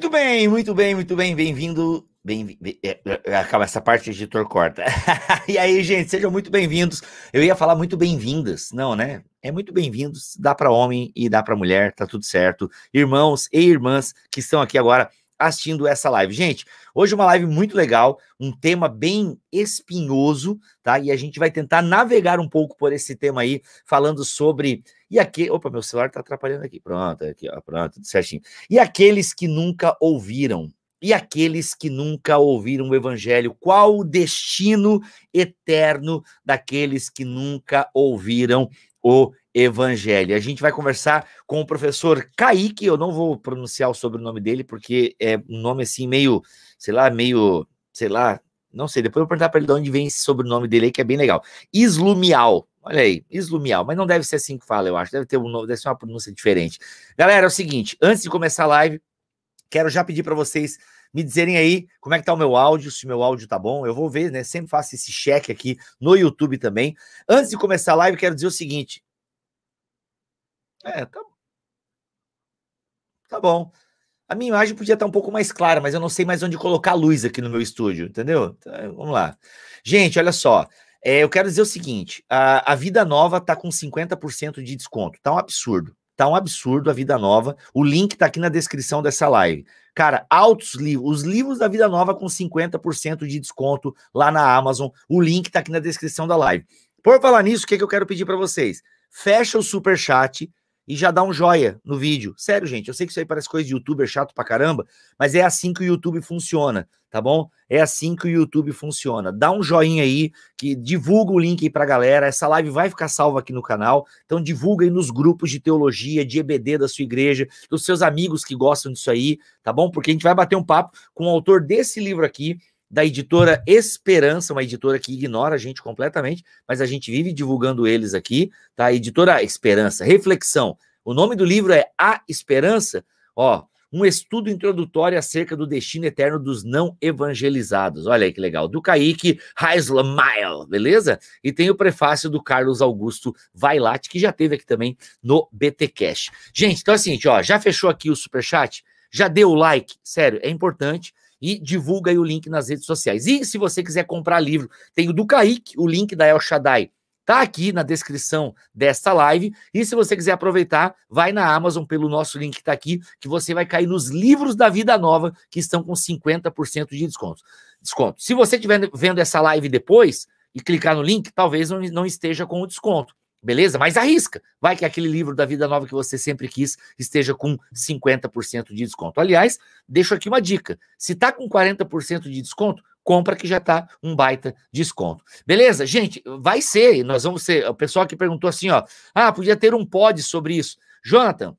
Muito bem, muito bem, muito bem. Bem-vindo. Calma, essa parte o editor corta. E aí, gente, sejam muito bem-vindos. Eu ia falar muito bem-vindas, não, né? É muito bem-vindos, dá para homem e dá para mulher, tá tudo certo. Irmãos e irmãs que estão aqui agora assistindo essa live. Gente, hoje uma live muito legal, um tema bem espinhoso, tá? E a gente vai tentar navegar um pouco por esse tema aí, falando sobre... E aqui... Opa, meu celular tá atrapalhando aqui. Pronto, aqui, ó, pronto, tudo certinho. E aqueles que nunca ouviram? E aqueles que nunca ouviram o evangelho? Qual o destino eterno daqueles que nunca ouviram o evangelho? A gente vai conversar com o professor Kaique, eu não vou pronunciar o sobrenome dele, porque é um nome assim meio, sei lá, não sei, depois eu vou perguntar para ele de onde vem esse sobrenome dele aí, que é bem legal. Islumial, olha aí, Islumial, mas não deve ser assim que fala, eu acho, deve ter um nome, deve ser uma pronúncia diferente. Galera, é o seguinte, antes de começar a live, quero já pedir para vocês me dizerem aí como é que tá o meu áudio, se o meu áudio tá bom, eu vou ver, né, sempre faço esse check aqui no YouTube também. Antes de começar a live, quero dizer o seguinte, tá bom. A minha imagem podia estar um pouco mais clara, mas eu não sei mais onde colocar a luz aqui no meu estúdio, entendeu? Então, vamos lá. Gente, olha só, eu quero dizer o seguinte, a Vida Nova tá com 50% de desconto, tá um absurdo. Tá um absurdo a Vida Nova. O link tá aqui na descrição dessa live. Cara, altos livros, os livros da Vida Nova com 50% de desconto lá na Amazon. O link tá aqui na descrição da live. Por falar nisso, o que eu quero pedir para vocês? Fecha o superchat e já dá um joia no vídeo. Sério, gente, eu sei que isso aí parece coisa de youtuber chato pra caramba, mas é assim que o YouTube funciona, tá bom? É assim que o YouTube funciona. Dá um joinha aí, que divulga o link aí pra galera. Essa live vai ficar salva aqui no canal, então divulga aí nos grupos de teologia, de EBD da sua igreja, dos seus amigos que gostam disso aí, tá bom? Porque a gente vai bater um papo com o autor desse livro aqui, da editora Esperança, uma editora que ignora a gente completamente, mas a gente vive divulgando eles aqui, tá? Editora Esperança, Reflexão. O nome do livro é A Esperança, ó, um estudo introdutório acerca do destino eterno dos não evangelizados. Olha aí que legal. Do Kaique Heislamail, beleza? E tem o prefácio do Carlos Augusto Vailate, que já teve aqui também no BT Cash. Gente, então assim, ó, já fechou aqui o superchat? Já deu o like? Sério, é importante. E divulga aí o link nas redes sociais. E se você quiser comprar livro, tem o do Kaique, o link da El Shaddai, tá aqui na descrição desta live. E se você quiser aproveitar, vai na Amazon pelo nosso link que tá aqui, que você vai cair nos livros da Vida Nova, que estão com 50% de desconto. Se você estiver vendo essa live depois e clicar no link, talvez não esteja com o desconto. Beleza? Mas arrisca. Vai que aquele livro da Vida Nova que você sempre quis esteja com 50% de desconto. Aliás, deixo aqui uma dica. Se tá com 40% de desconto, compra que já tá um baita desconto. Beleza? Gente, vai ser, nós vamos ser... O pessoal que perguntou assim, ó, podia ter um pod sobre isso. Jonathan,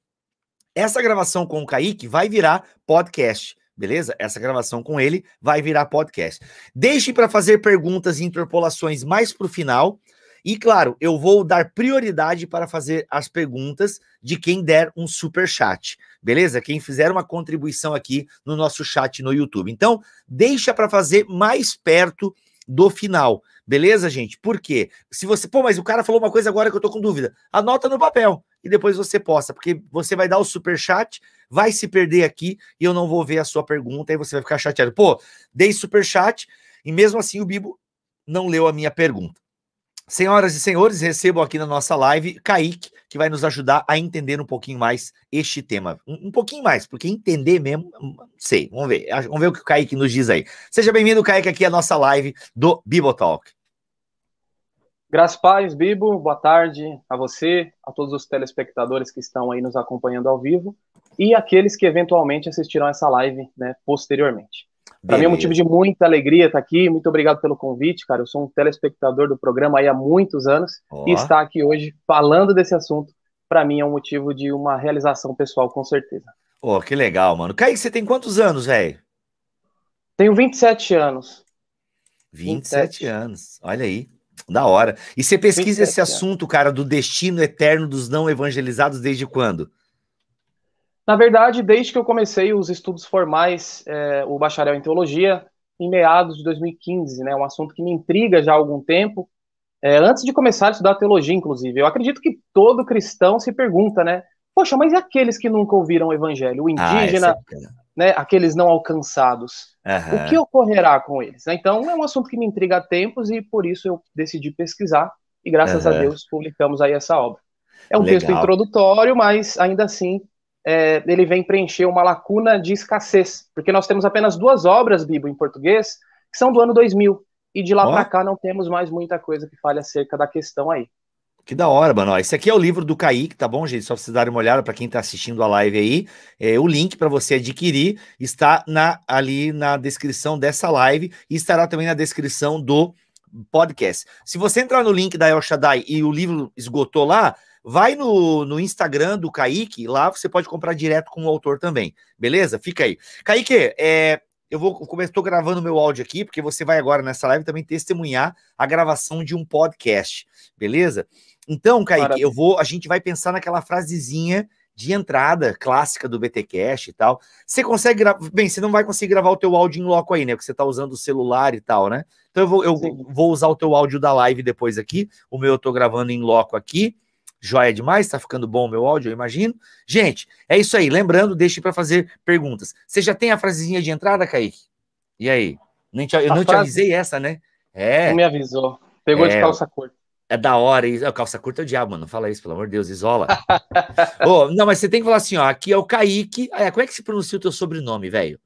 essa gravação com o Kaique vai virar podcast. Beleza? Essa gravação com ele vai virar podcast. Deixe para fazer perguntas e interpolações mais pro final. E, claro, eu vou dar prioridade para fazer as perguntas de quem der um superchat, beleza? Quem fizer uma contribuição aqui no nosso chat no YouTube. Então, deixa para fazer mais perto do final, beleza, gente? Por quê? Se você... mas o cara falou uma coisa agora que eu tô com dúvida. Anota no papel e depois você posta, porque você vai dar o superchat, vai se perder aqui e eu não vou ver a sua pergunta e você vai ficar chateado. Dei superchat e mesmo assim o Bibo não leu a minha pergunta. Senhoras e senhores, recebam aqui na nossa live Kaique, que vai nos ajudar a entender um pouquinho mais este tema. Um pouquinho mais, porque entender mesmo, sei, vamos ver o que o Kaique nos diz aí. Seja bem-vindo, Kaique, aqui à nossa live do Bibotalk. Graças a Deus, Bibo, boa tarde a você, a todos os telespectadores que estão aí nos acompanhando ao vivo e aqueles que eventualmente assistirão essa live, né, posteriormente. Para mim é um motivo de muita alegria estar aqui, muito obrigado pelo convite, cara, eu sou um telespectador do programa aí há muitos anos e estar aqui hoje falando desse assunto, para mim é um motivo de uma realização pessoal, com certeza. Que legal, mano. Kaique, você tem quantos anos, velho? Tenho 27 anos. 27 anos, olha aí, da hora. E você pesquisa esse assunto, cara, do destino eterno dos não evangelizados desde quando? Na verdade, desde que eu comecei os estudos formais, o bacharel em teologia, em meados de 2015, né, um assunto que me intriga já há algum tempo, antes de começar a estudar teologia, inclusive. Eu acredito que todo cristão se pergunta, né, poxa, mas e aqueles que nunca ouviram o evangelho? O indígena, né, aqueles não alcançados. O que ocorrerá com eles? Então, é um assunto que me intriga há tempos e por isso eu decidi pesquisar e graças a Deus publicamos aí essa obra. É um texto Legal. introdutório, mas ainda assim ele vem preencher uma lacuna de escassez, porque nós temos apenas 2 obras, Bibo, em português, que são do ano 2000, e de lá para cá não temos mais muita coisa que fale acerca da questão aí. Que da hora, mano. Ó, esse aqui é o livro do Kaique, tá bom, gente? Só pra vocês darem uma olhada para quem tá assistindo a live aí. O link para você adquirir está ali na descrição dessa live e estará também na descrição do podcast. Se você entrar no link da El Shaddai e o livro esgotou lá, vai no Instagram do Kaique, lá você pode comprar direto com o autor também, beleza? Fica aí. Kaique, estou gravando meu áudio aqui, porque você vai agora nessa live também testemunhar a gravação de um podcast, beleza? Então, Kaique, a gente vai pensar naquela frasezinha de entrada clássica do BTcast e tal. Você consegue gravar? Bem, você não vai conseguir gravar o teu áudio em loco aí, né? Porque você tá usando o celular e tal, né? Então eu vou usar o teu áudio da live depois aqui. O meu eu tô gravando em loco aqui. Joia demais, tá ficando bom o meu áudio, eu imagino. Gente, é isso aí. Lembrando, deixe para fazer perguntas. Você já tem a frasezinha de entrada, Kaique? E aí? Eu não te avisei essa, né? Não me avisou. Pegou de calça curta. É da hora. Calça curta é o diabo, mano. Não fala isso, pelo amor de Deus, isola. Não, mas você tem que falar assim, ó. Aqui é o Kaique. Como é que se pronuncia o teu sobrenome, velho?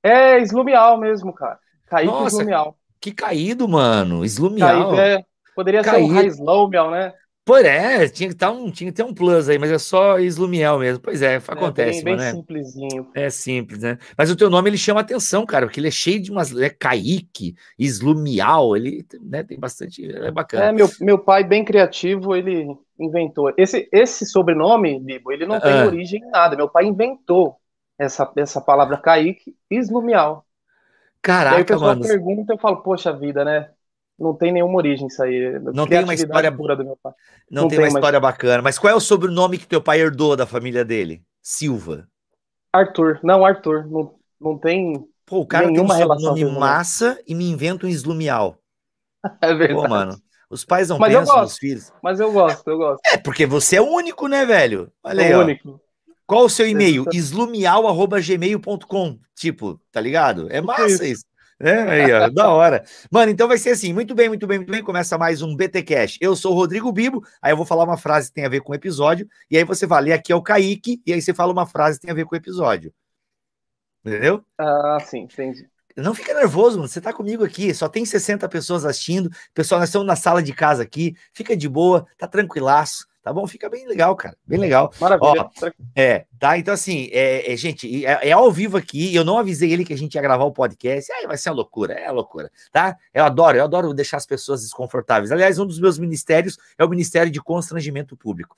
É Slumial mesmo, cara. Kaique Nossa, Slumial. Que caído, mano. Slumial. Poderia ser um Raisloumial, né? Tinha que ter um plus aí, mas é só Slumiel mesmo. Pois acontece, bem mano. simplesinho. É simples, né? Mas o teu nome, ele chama atenção, cara, porque ele é cheio de umas... Kaique, Slumial, ele, né, tem bastante... É bacana. Meu pai, bem criativo, ele inventou. Esse sobrenome, Bibo, ele não tem origem em nada. Meu pai inventou essa palavra Kaique Slumial. Caraca, e aí o pessoal mano. pergunta, eu falo, poxa vida, né? Não tem nenhuma origem isso aí. Não tem uma história pura do meu pai. Não tem uma história bacana. Mas qual é o sobrenome que teu pai herdou da família dele? Silva. Arthur. Não, Arthur. Não tem. Pô, o cara nenhuma tem um sobrenome relação massa e me inventa um Slumial. É verdade. Pô, mano. Os pais não pensam nos filhos. Mas eu gosto. Porque você é o único, né, velho? Olha aí, ó. Único. Qual o seu e-mail? slumial@gmail.com. Tipo, tá ligado? É massa isso. Aí, ó, da hora. Mano, então vai ser assim, muito bem. Começa mais um BTcast. Eu sou o Rodrigo Bibo, aí eu vou falar uma frase que tem a ver com o episódio, e aí você vai ler aqui é o Kaique, e aí você fala uma frase que tem a ver com o episódio. Entendeu? Ah, sim, entendi. Não fica nervoso, mano. Você tá comigo aqui, só tem 60 pessoas assistindo. Pessoal, nós estamos na sala de casa aqui. Fica de boa, tá tranquilaço, tá bom? Fica bem legal, cara. Bem legal. Maravilha. Tá? Então, assim, gente, é ao vivo aqui. Eu não avisei ele que a gente ia gravar o podcast. Aí vai ser uma loucura, loucura, tá? Eu adoro deixar as pessoas desconfortáveis. Aliás, um dos meus ministérios é o Ministério de Constrangimento Público.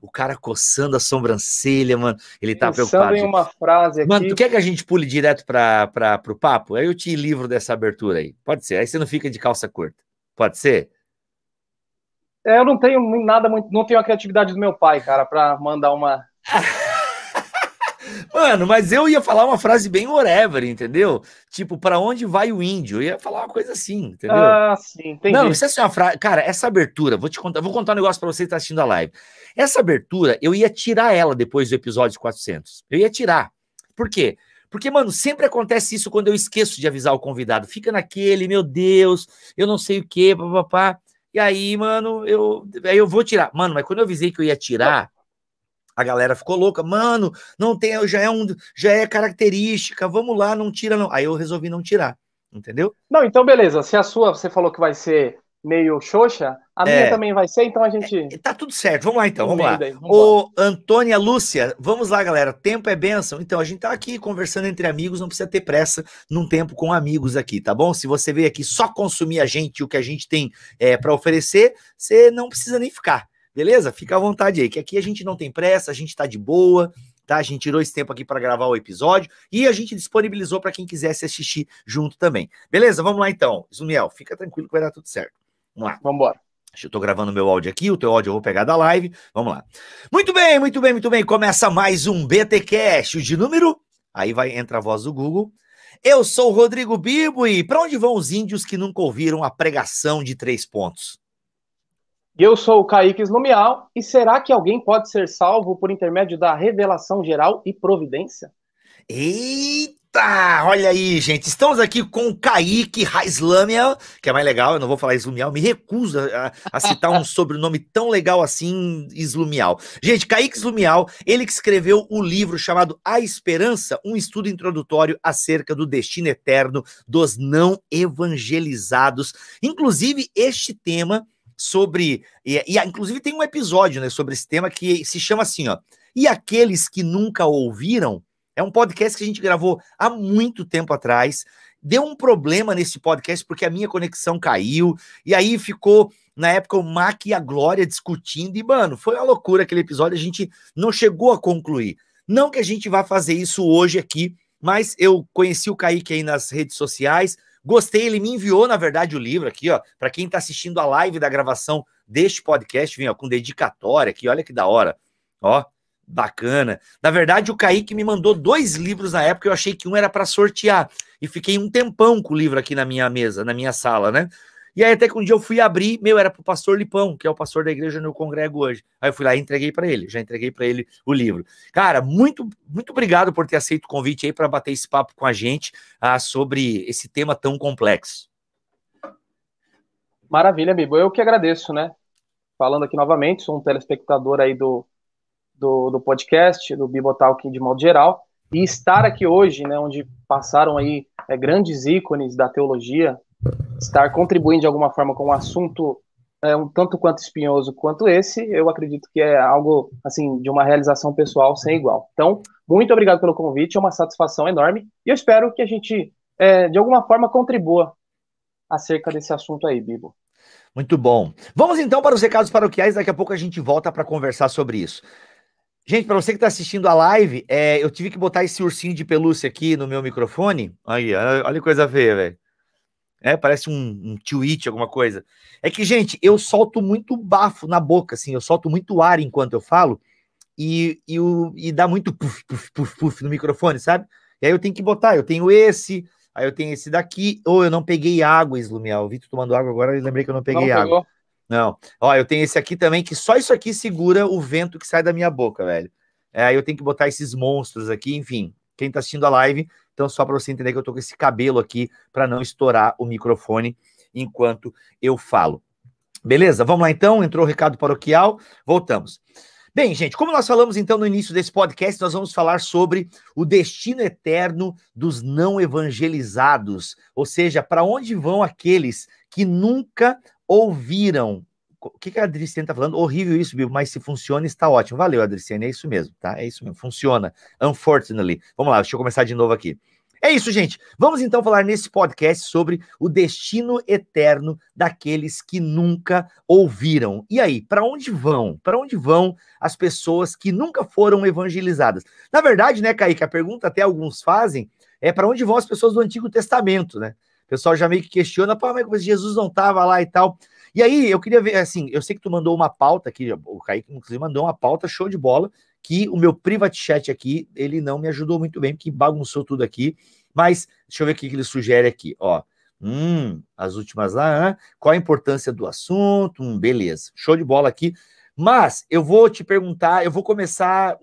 O cara coçando a sobrancelha, mano. Ele tá preocupado. Pensando em uma frase aqui. Mano, tu quer que a gente pule direto pro papo? Aí eu te livro dessa abertura aí. Pode ser. Aí você não fica de calça curta. Pode ser? Eu não tenho nada muito. Não tenho a criatividade do meu pai, cara, pra mandar uma. Mano, mas eu ia falar uma frase bem whatever, entendeu? Tipo, pra onde vai o índio? Eu ia falar uma coisa assim, entendeu? Ah, sim, entendi. Não precisa ser uma frase. Cara, essa abertura, vou contar um negócio pra você que tá assistindo a live. Essa abertura, eu ia tirar ela depois do episódio 400. Eu ia tirar. Por quê? Porque, mano, sempre acontece isso quando eu esqueço de avisar o convidado. Fica naquele, meu Deus, eu não sei o quê, papapá. E aí, mano, aí eu vou tirar. Mano, mas quando eu avisei que eu ia tirar, a galera ficou louca. Mano, não tem, já é característica, vamos lá, não tira não. Aí eu resolvi não tirar, entendeu? Não, então beleza. Se a sua, você falou que vai ser meio xoxa, a minha também vai ser, então a gente... Tá tudo certo, vamos lá então, vamos lá. Ô, Antônia Lúcia, vamos lá, galera, tempo é bênção. Então, a gente tá aqui conversando entre amigos, não precisa ter pressa num tempo com amigos aqui, tá bom? Se você veio aqui só consumir a gente, o que a gente tem para oferecer, você não precisa nem ficar, beleza? Fica à vontade aí, que aqui a gente não tem pressa, a gente tá de boa, tá? A gente tirou esse tempo aqui para gravar o episódio e a gente disponibilizou para quem quisesse assistir junto também. Beleza? Vamos lá então. Zumiel, fica tranquilo que vai dar tudo certo. Vamos lá. Vamos embora. Eu tô gravando meu áudio aqui, o teu áudio eu vou pegar da live. Vamos lá. Muito bem. Começa mais um BTcast, o de número... Aí vai entrar a voz do Google. Eu sou o Rodrigo Bibo e para onde vão os índios que nunca ouviram a pregação de 3 pontos? Eu sou o Kaique Slumial, e será que alguém pode ser salvo por intermédio da revelação geral e providência? Eita, olha aí, gente. Estamos aqui com o Kaique Raislamiel, que é mais legal, eu não vou falar Slumial, me recuso a citar um sobrenome tão legal assim, Slumial. Gente, Kaique Slumial, ele que escreveu o livro chamado A Esperança, um estudo introdutório acerca do destino eterno dos não evangelizados. Inclusive, este tema sobre... inclusive tem um episódio, né, sobre esse tema que se chama assim, ó. E aqueles que nunca ouviram? É um podcast que a gente gravou há muito tempo atrás. Deu um problema nesse podcast porque a minha conexão caiu. E aí ficou, na época, o Mac e a Glória discutindo. E, mano, foi uma loucura aquele episódio. A gente não chegou a concluir. Não que a gente vá fazer isso hoje aqui, mas eu conheci o Kaique aí nas redes sociais. Gostei, ele me enviou, na verdade, o livro aqui, ó. Para quem tá assistindo a live da gravação deste podcast, vem, ó, com dedicatória aqui. Olha que da hora. Ó. Bacana. Na verdade, o Kaique me mandou 2 livros na época, eu achei que um era para sortear. E fiquei um tempão com o livro aqui na minha mesa, na minha sala, né? E aí até que um dia eu fui abrir, era pro pastor Lipão, que é o pastor da igreja onde eu congrego hoje. Aí eu fui lá e entreguei para ele, já entreguei para ele o livro. Cara, muito obrigado por ter aceito o convite aí para bater esse papo com a gente sobre esse tema tão complexo. Maravilha, Bibo. Eu que agradeço, né? Falando aqui novamente, sou um telespectador aí do podcast, do Bibotalk de modo geral, e estar aqui hoje, né, onde passaram aí grandes ícones da teologia, estar contribuindo de alguma forma com um assunto um tanto quanto espinhoso quanto esse, eu acredito que é algo, assim, de uma realização pessoal sem igual. Então, muito obrigado pelo convite, é uma satisfação enorme, e eu espero que a gente, de alguma forma, contribua acerca desse assunto aí, Bibo. Muito bom. Vamos então para os recados paroquiais, daqui a pouco a gente volta para conversar sobre isso. Gente, para você que está assistindo a live, eu tive que botar esse ursinho de pelúcia aqui no meu microfone. Aí, olha que coisa feia, velho. Parece um tweet, alguma coisa. É que, gente, eu solto muito bafo na boca, assim, eu solto muito ar enquanto eu falo e dá muito puf, puf, puf, puf no microfone, sabe? E aí eu tenho que botar, eu tenho esse, aí eu tenho esse daqui, ou eu não peguei água, Slumiel. Eu vi tu tomando água agora e lembrei que eu não peguei água. Não. Ó, eu tenho esse aqui também, que só isso aqui segura o vento que sai da minha boca, velho. Aí eu tenho que botar esses monstros aqui, enfim. Quem tá assistindo a live, então só para você entender que eu tô com esse cabelo aqui para não estourar o microfone enquanto eu falo. Beleza? Vamos lá então, entrou o recado paroquial, voltamos. Bem, gente, como nós falamos então no início desse podcast, nós vamos falar sobre o destino eterno dos não evangelizados, ou seja, para onde vão aqueles que nunca ouviram. O que a Adriciane está falando? Horrível isso, Bibo, mas se funciona, está ótimo. Valeu, Adriciane, é isso mesmo, tá? É isso mesmo, funciona. Unfortunately. Vamos lá, deixa eu começar de novo aqui. É isso, gente. Vamos então falar nesse podcast sobre o destino eterno daqueles que nunca ouviram. E aí, para onde vão? Para onde vão as pessoas que nunca foram evangelizadas? Na verdade, né, Kaique, a pergunta até alguns fazem é para onde vão as pessoas do Antigo Testamento, né? O pessoal já meio que questiona, pô, mas Jesus não estava lá e tal. E aí, eu queria ver, assim, eu sei que tu mandou uma pauta aqui, o Kaique, inclusive, mandou uma pauta show de bola, que o meu private chat aqui, ele não me ajudou muito bem, porque bagunçou tudo aqui, mas deixa eu ver o que ele sugere aqui, ó. As últimas lá, qual a importância do assunto? Beleza, show de bola aqui. Mas eu vou te perguntar, vamos começar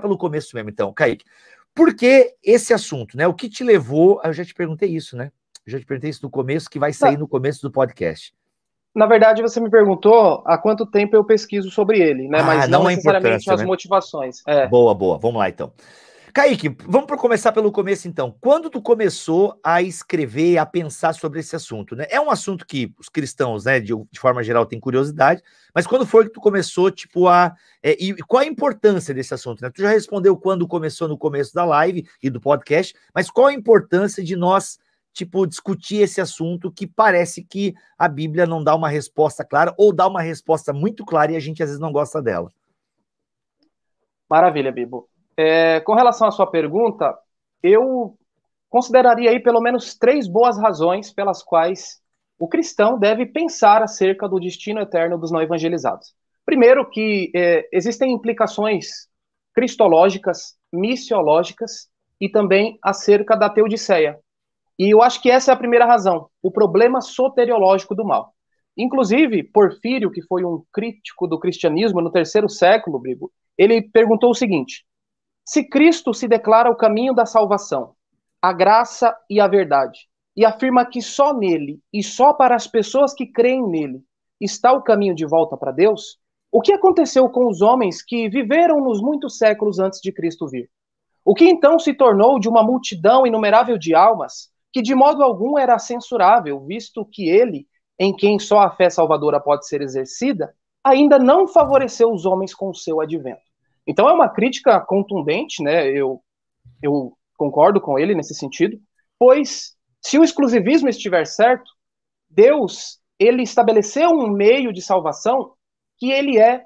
pelo começo mesmo, então, Kaique. Por que esse assunto, né? O que te levou, eu já te perguntei isso, né? Eu já te perguntei isso no começo, que vai sair no começo do podcast. Na verdade, você me perguntou há quanto tempo eu pesquiso sobre ele, né? Mas não necessariamente as motivações. Boa. Vamos lá, então. Kaique, vamos começar pelo começo, então. Quando tu começou a escrever, a pensar sobre esse assunto, né? É um assunto que os cristãos, né, de forma geral, têm curiosidade, mas quando foi que tu começou, tipo, e qual a importância desse assunto, né? Tu já respondeu quando começou no começo da live e do podcast, mas qual a importância de nós, tipo, discutir esse assunto que parece que a Bíblia não dá uma resposta clara ou dá uma resposta muito clara e a gente às vezes não gosta dela? Maravilha, Bibo. Com relação à sua pergunta, eu consideraria aí pelo menos 3 boas razões pelas quais o cristão deve pensar acerca do destino eterno dos não evangelizados. Primeiro, que existem implicações cristológicas, missiológicas e também acerca da teodiceia. E eu acho que essa é a primeira razão, o problema soteriológico do mal. Inclusive, Porfírio, que foi um crítico do cristianismo no 3º século, Bibo, ele perguntou o seguinte: Se Cristo se declara o caminho da salvação, a graça e a verdade, e afirma que só nele e só para as pessoas que creem nele está o caminho de volta para Deus, o que aconteceu com os homens que viveram nos muitos séculos antes de Cristo vir? O que então se tornou de uma multidão inumerável de almas, que de modo algum era censurável, visto que ele, em quem só a fé salvadora pode ser exercida, ainda não favoreceu os homens com o seu advento? Então é uma crítica contundente, né? Eu concordo com ele nesse sentido, pois se o exclusivismo estiver certo, Deus, ele estabeleceu um meio de salvação que ele é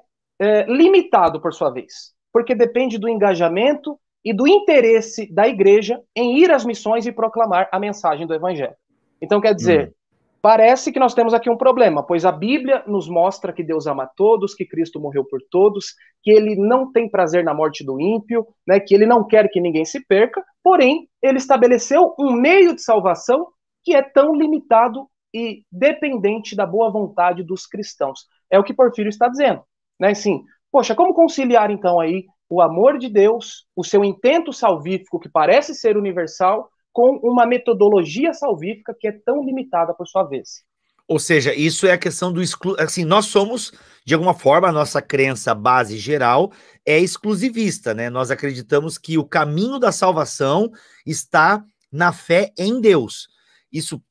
limitado por sua vez, porque depende do engajamento e do interesse da igreja em ir às missões e proclamar a mensagem do evangelho. Então, quer dizer, parece que nós temos aqui um problema, pois a Bíblia nos mostra que Deus ama todos, que Cristo morreu por todos, que ele não tem prazer na morte do ímpio, né, que ele não quer que ninguém se perca, porém, ele estabeleceu um meio de salvação que é tão limitado e dependente da boa vontade dos cristãos. É o que Porfírio está dizendo, né? Assim, poxa, como conciliar então aí o amor de Deus, o seu intento salvífico que parece ser universal, com uma metodologia salvífica que é tão limitada por sua vez? Ou seja, isso é a questão do assim, nós somos, de alguma forma, a nossa crença base geral é exclusivista, né? Nós acreditamos que o caminho da salvação está na fé em Deus. Isso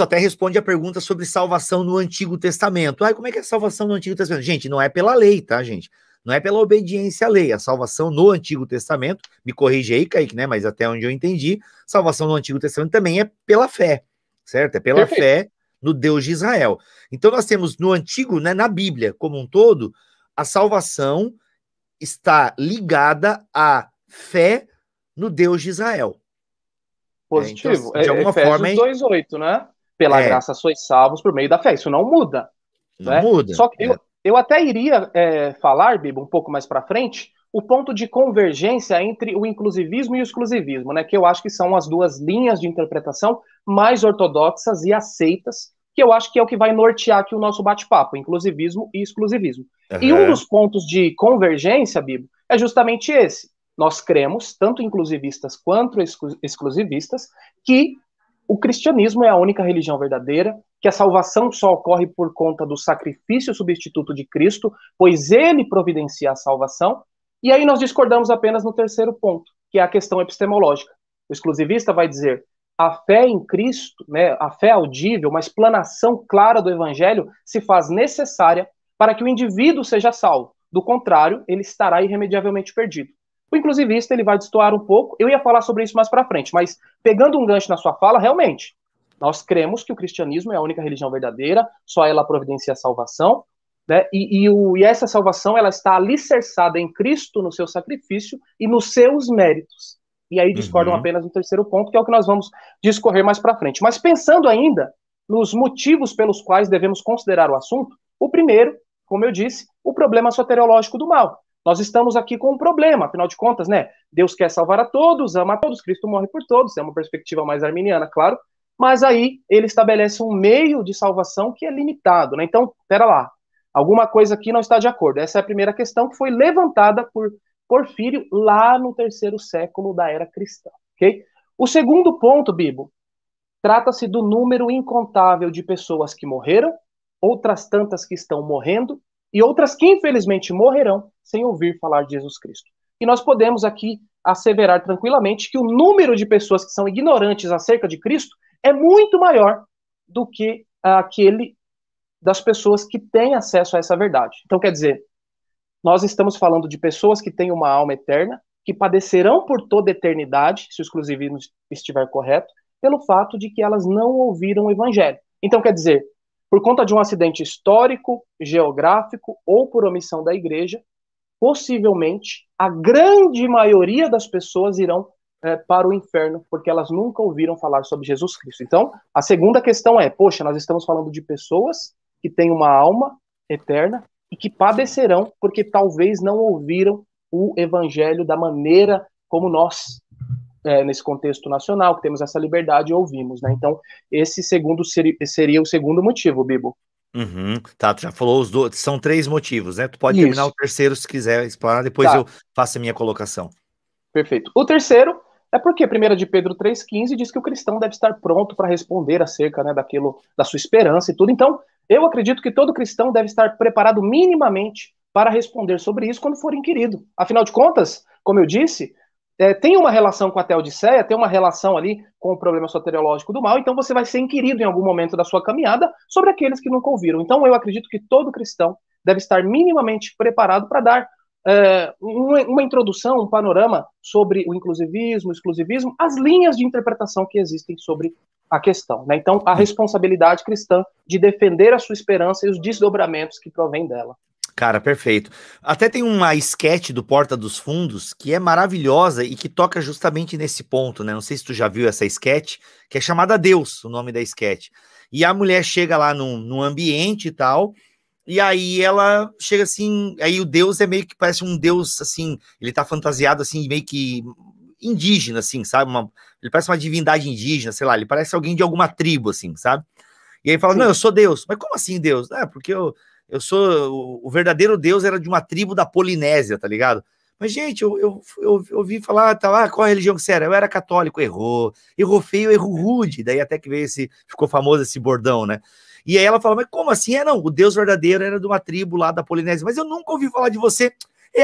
até responde a pergunta sobre salvação no Antigo Testamento. Como é que é a salvação no Antigo Testamento? Gente, não é pela lei, tá, gente? Não é pela obediência à lei. A salvação no Antigo Testamento, me corrige aí, Kaique, né? Mas até onde eu entendi, salvação no Antigo Testamento também é pela fé, certo? É pela fé no Deus de Israel. Então nós temos no Antigo, né, na Bíblia como um todo, a salvação está ligada à fé no Deus de Israel. Positivo. Então, de alguma forma, 2:8, né? Pela graça sois salvos por meio da fé. Isso não muda. Não muda. Só que eu até iria falar, Bibo, um pouco mais para frente, o ponto de convergência entre o inclusivismo e o exclusivismo, né? Que eu acho que são as duas linhas de interpretação mais ortodoxas e aceitas, que eu acho que é o que vai nortear aqui o nosso bate-papo, inclusivismo e exclusivismo. E um dos pontos de convergência, Bibo, é justamente esse. Nós cremos, tanto inclusivistas quanto exclusivistas, que o cristianismo é a única religião verdadeira, que a salvação só ocorre por conta do sacrifício substituto de Cristo, pois ele providencia a salvação. E aí nós discordamos apenas no terceiro ponto, que é a questão epistemológica. O exclusivista vai dizer, a fé em Cristo, né, a fé audível, uma explanação clara do evangelho, se faz necessária para que o indivíduo seja salvo. Do contrário, ele estará irremediavelmente perdido. O inclusivista, ele vai destoar um pouco, eu ia falar sobre isso mais para frente, mas pegando um gancho na sua fala, realmente, nós cremos que o cristianismo é a única religião verdadeira, só ela providencia a salvação, né? E essa salvação, ela está alicerçada em Cristo, no seu sacrifício e nos seus méritos. E aí discordam apenas no terceiro ponto, que é o que nós vamos discorrer mais para frente. Mas pensando ainda nos motivos pelos quais devemos considerar o assunto, o primeiro, como eu disse, o problema soteriológico do mal. Nós estamos aqui com um problema, afinal de contas, né? Deus quer salvar a todos, ama a todos, Cristo morre por todos, é uma perspectiva mais arminiana, claro, mas aí ele estabelece um meio de salvação que é limitado, né? Então, pera lá, alguma coisa aqui não está de acordo. Essa é a primeira questão que foi levantada por Porfírio lá no 3º século da era cristã, ok? O segundo ponto, Bibo, trata-se do número incontável de pessoas que morreram, outras tantas que estão morrendo, e outras que infelizmente morrerão sem ouvir falar de Jesus Cristo. E nós podemos aqui asseverar tranquilamente que o número de pessoas que são ignorantes acerca de Cristo é muito maior do que aquele das pessoas que têm acesso a essa verdade. Então, quer dizer, nós estamos falando de pessoas que têm uma alma eterna, que padecerão por toda a eternidade, se o exclusivismo estiver correto, pelo fato de que elas não ouviram o evangelho. Então, quer dizer, por conta de um acidente histórico, geográfico ou por omissão da igreja, possivelmente a grande maioria das pessoas irão para o inferno, porque elas nunca ouviram falar sobre Jesus Cristo. Então, a segunda questão é, poxa, nós estamos falando de pessoas que têm uma alma eterna e que padecerão porque talvez não ouviram o evangelho da maneira como nós, nesse contexto nacional, que temos essa liberdade, ouvimos, né? Então, esse segundo seria o segundo motivo, Bibo. Tá, tu já falou os dois, são 3 motivos, né? Tu pode terminar o terceiro se quiser explorar, depois eu faço a minha colocação. Perfeito. O terceiro é porque 1 de Pedro 3,15 diz que o cristão deve estar pronto para responder acerca, né, daquilo, da sua esperança e tudo. Então, eu acredito que todo cristão deve estar preparado minimamente para responder sobre isso quando for inquirido. Afinal de contas, como eu disse, tem uma relação com a Teodiceia, tem uma relação ali com o problema soteriológico do mal, então você vai ser inquirido em algum momento da sua caminhada sobre aqueles que nunca ouviram. Então, eu acredito que todo cristão deve estar minimamente preparado para dar uma introdução, um panorama sobre o inclusivismo, o exclusivismo, as linhas de interpretação que existem sobre a questão, né? Então, a responsabilidade cristã de defender a sua esperança e os desdobramentos que provêm dela. Cara, perfeito. Até tem uma sketch do Porta dos Fundos que é maravilhosa e que toca justamente nesse ponto, né? Não sei se tu já viu essa sketch, que é chamada Deus, o nome da sketch. E a mulher chega lá num ambiente e tal, e aí ela chega assim, aí o Deus é meio que parece um Deus, assim, ele tá fantasiado assim, meio que indígena, assim, sabe? Ele parece uma divindade indígena, sei lá, ele parece alguém de alguma tribo, assim, sabe? E aí fala, não, eu sou Deus. Mas como assim Deus? Porque eu sou, o verdadeiro Deus era de uma tribo da Polinésia, tá ligado? Mas, gente, eu ouvi falar, tá lá, qual a religião que você era? Eu era católico, errou feio, errou rude, daí até que veio ficou famoso esse bordão, né? E aí ela fala, mas como assim? Não, o Deus verdadeiro era de uma tribo lá da Polinésia, mas eu nunca ouvi falar de você.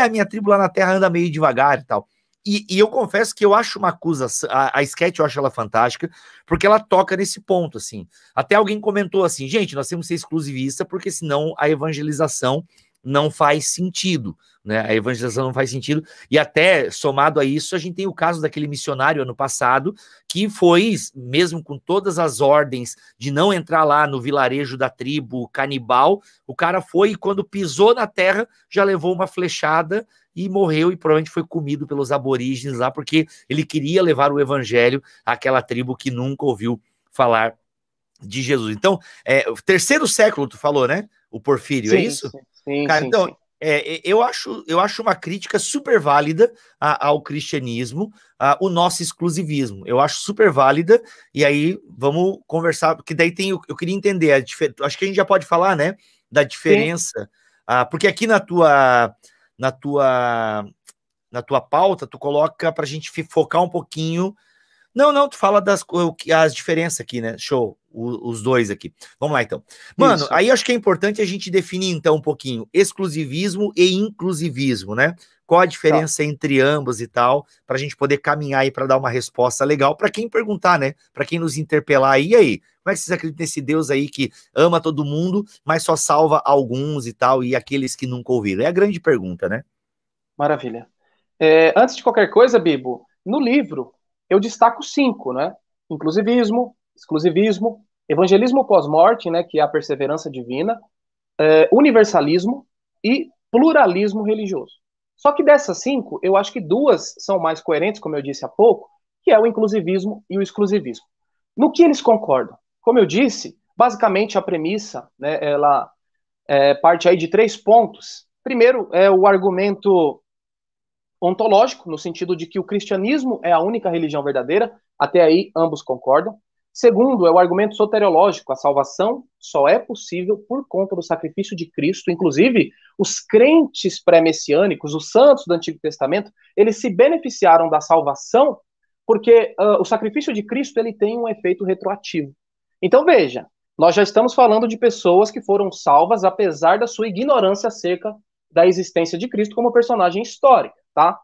A minha tribo lá na Terra anda meio devagar e tal. E eu confesso que eu acho uma acusação, a sketch eu acho ela fantástica, porque ela toca nesse ponto, assim. Até alguém comentou assim, gente, nós temos que ser exclusivista, porque senão a evangelização não faz sentido, né? A evangelização não faz sentido, e até somado a isso, a gente tem o caso daquele missionário ano passado, que foi, mesmo com todas as ordens de não entrar lá no vilarejo da tribo canibal, o cara foi e quando pisou na terra, já levou uma flechada e morreu e provavelmente foi comido pelos aborígenes lá, porque ele queria levar o evangelho àquela tribo que nunca ouviu falar de Jesus. Então, o terceiro século, tu falou, né? O Porfírio, sim, é isso? Sim, Cara, sim, então, sim. eu acho uma crítica super válida ao cristianismo, o nosso exclusivismo. Eu acho super válida, e aí vamos conversar, porque daí eu queria entender, acho que a gente já pode falar, né, da diferença, porque aqui na tua, na tua pauta, tu coloca pra gente focar um pouquinho. Não, tu fala as diferenças aqui, né? Show, os dois aqui. Vamos lá, então. Mano, Isso. aí acho que é importante a gente definir, então, um pouquinho exclusivismo e inclusivismo, né? Qual a diferença entre ambos e tal, para a gente poder caminhar aí para dar uma resposta legal para quem perguntar, né? Para quem nos interpelar aí, e aí? Como é que vocês acreditam nesse Deus aí que ama todo mundo, mas só salva alguns e tal, e aqueles que nunca ouviram? É a grande pergunta, né? Maravilha. Antes de qualquer coisa, Bibo, no livro eu destaco 5, né? Inclusivismo, exclusivismo, evangelismo pós-morte, né, que é a perseverança divina, universalismo e pluralismo religioso. Só que dessas 5, eu acho que 2 são mais coerentes, como eu disse há pouco, que é o inclusivismo e o exclusivismo. No que eles concordam? Como eu disse, basicamente a premissa, né, ela parte aí de 3 pontos. Primeiro é o argumento ontológico, no sentido de que o cristianismo é a única religião verdadeira, até aí ambos concordam. Segundo, é o argumento soteriológico, a salvação só é possível por conta do sacrifício de Cristo. Inclusive, os crentes pré-messiânicos, os santos do Antigo Testamento, eles se beneficiaram da salvação porque o sacrifício de Cristo ele tem um efeito retroativo. Então, veja, nós já estamos falando de pessoas que foram salvas apesar da sua ignorância acerca da existência de Cristo como personagem histórico, tá?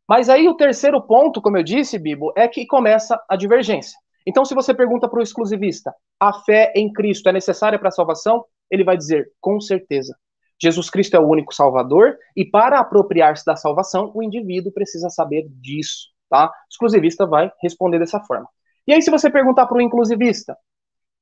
Mas aí o terceiro ponto, como eu disse, Bibo, é que começa a divergência. Então, se você pergunta para o exclusivista, a fé em Cristo é necessária para a salvação? Ele vai dizer, com certeza. Jesus Cristo é o único Salvador e para apropriar-se da salvação, o indivíduo precisa saber disso, tá? O exclusivista vai responder dessa forma. E aí, se você perguntar para o inclusivista,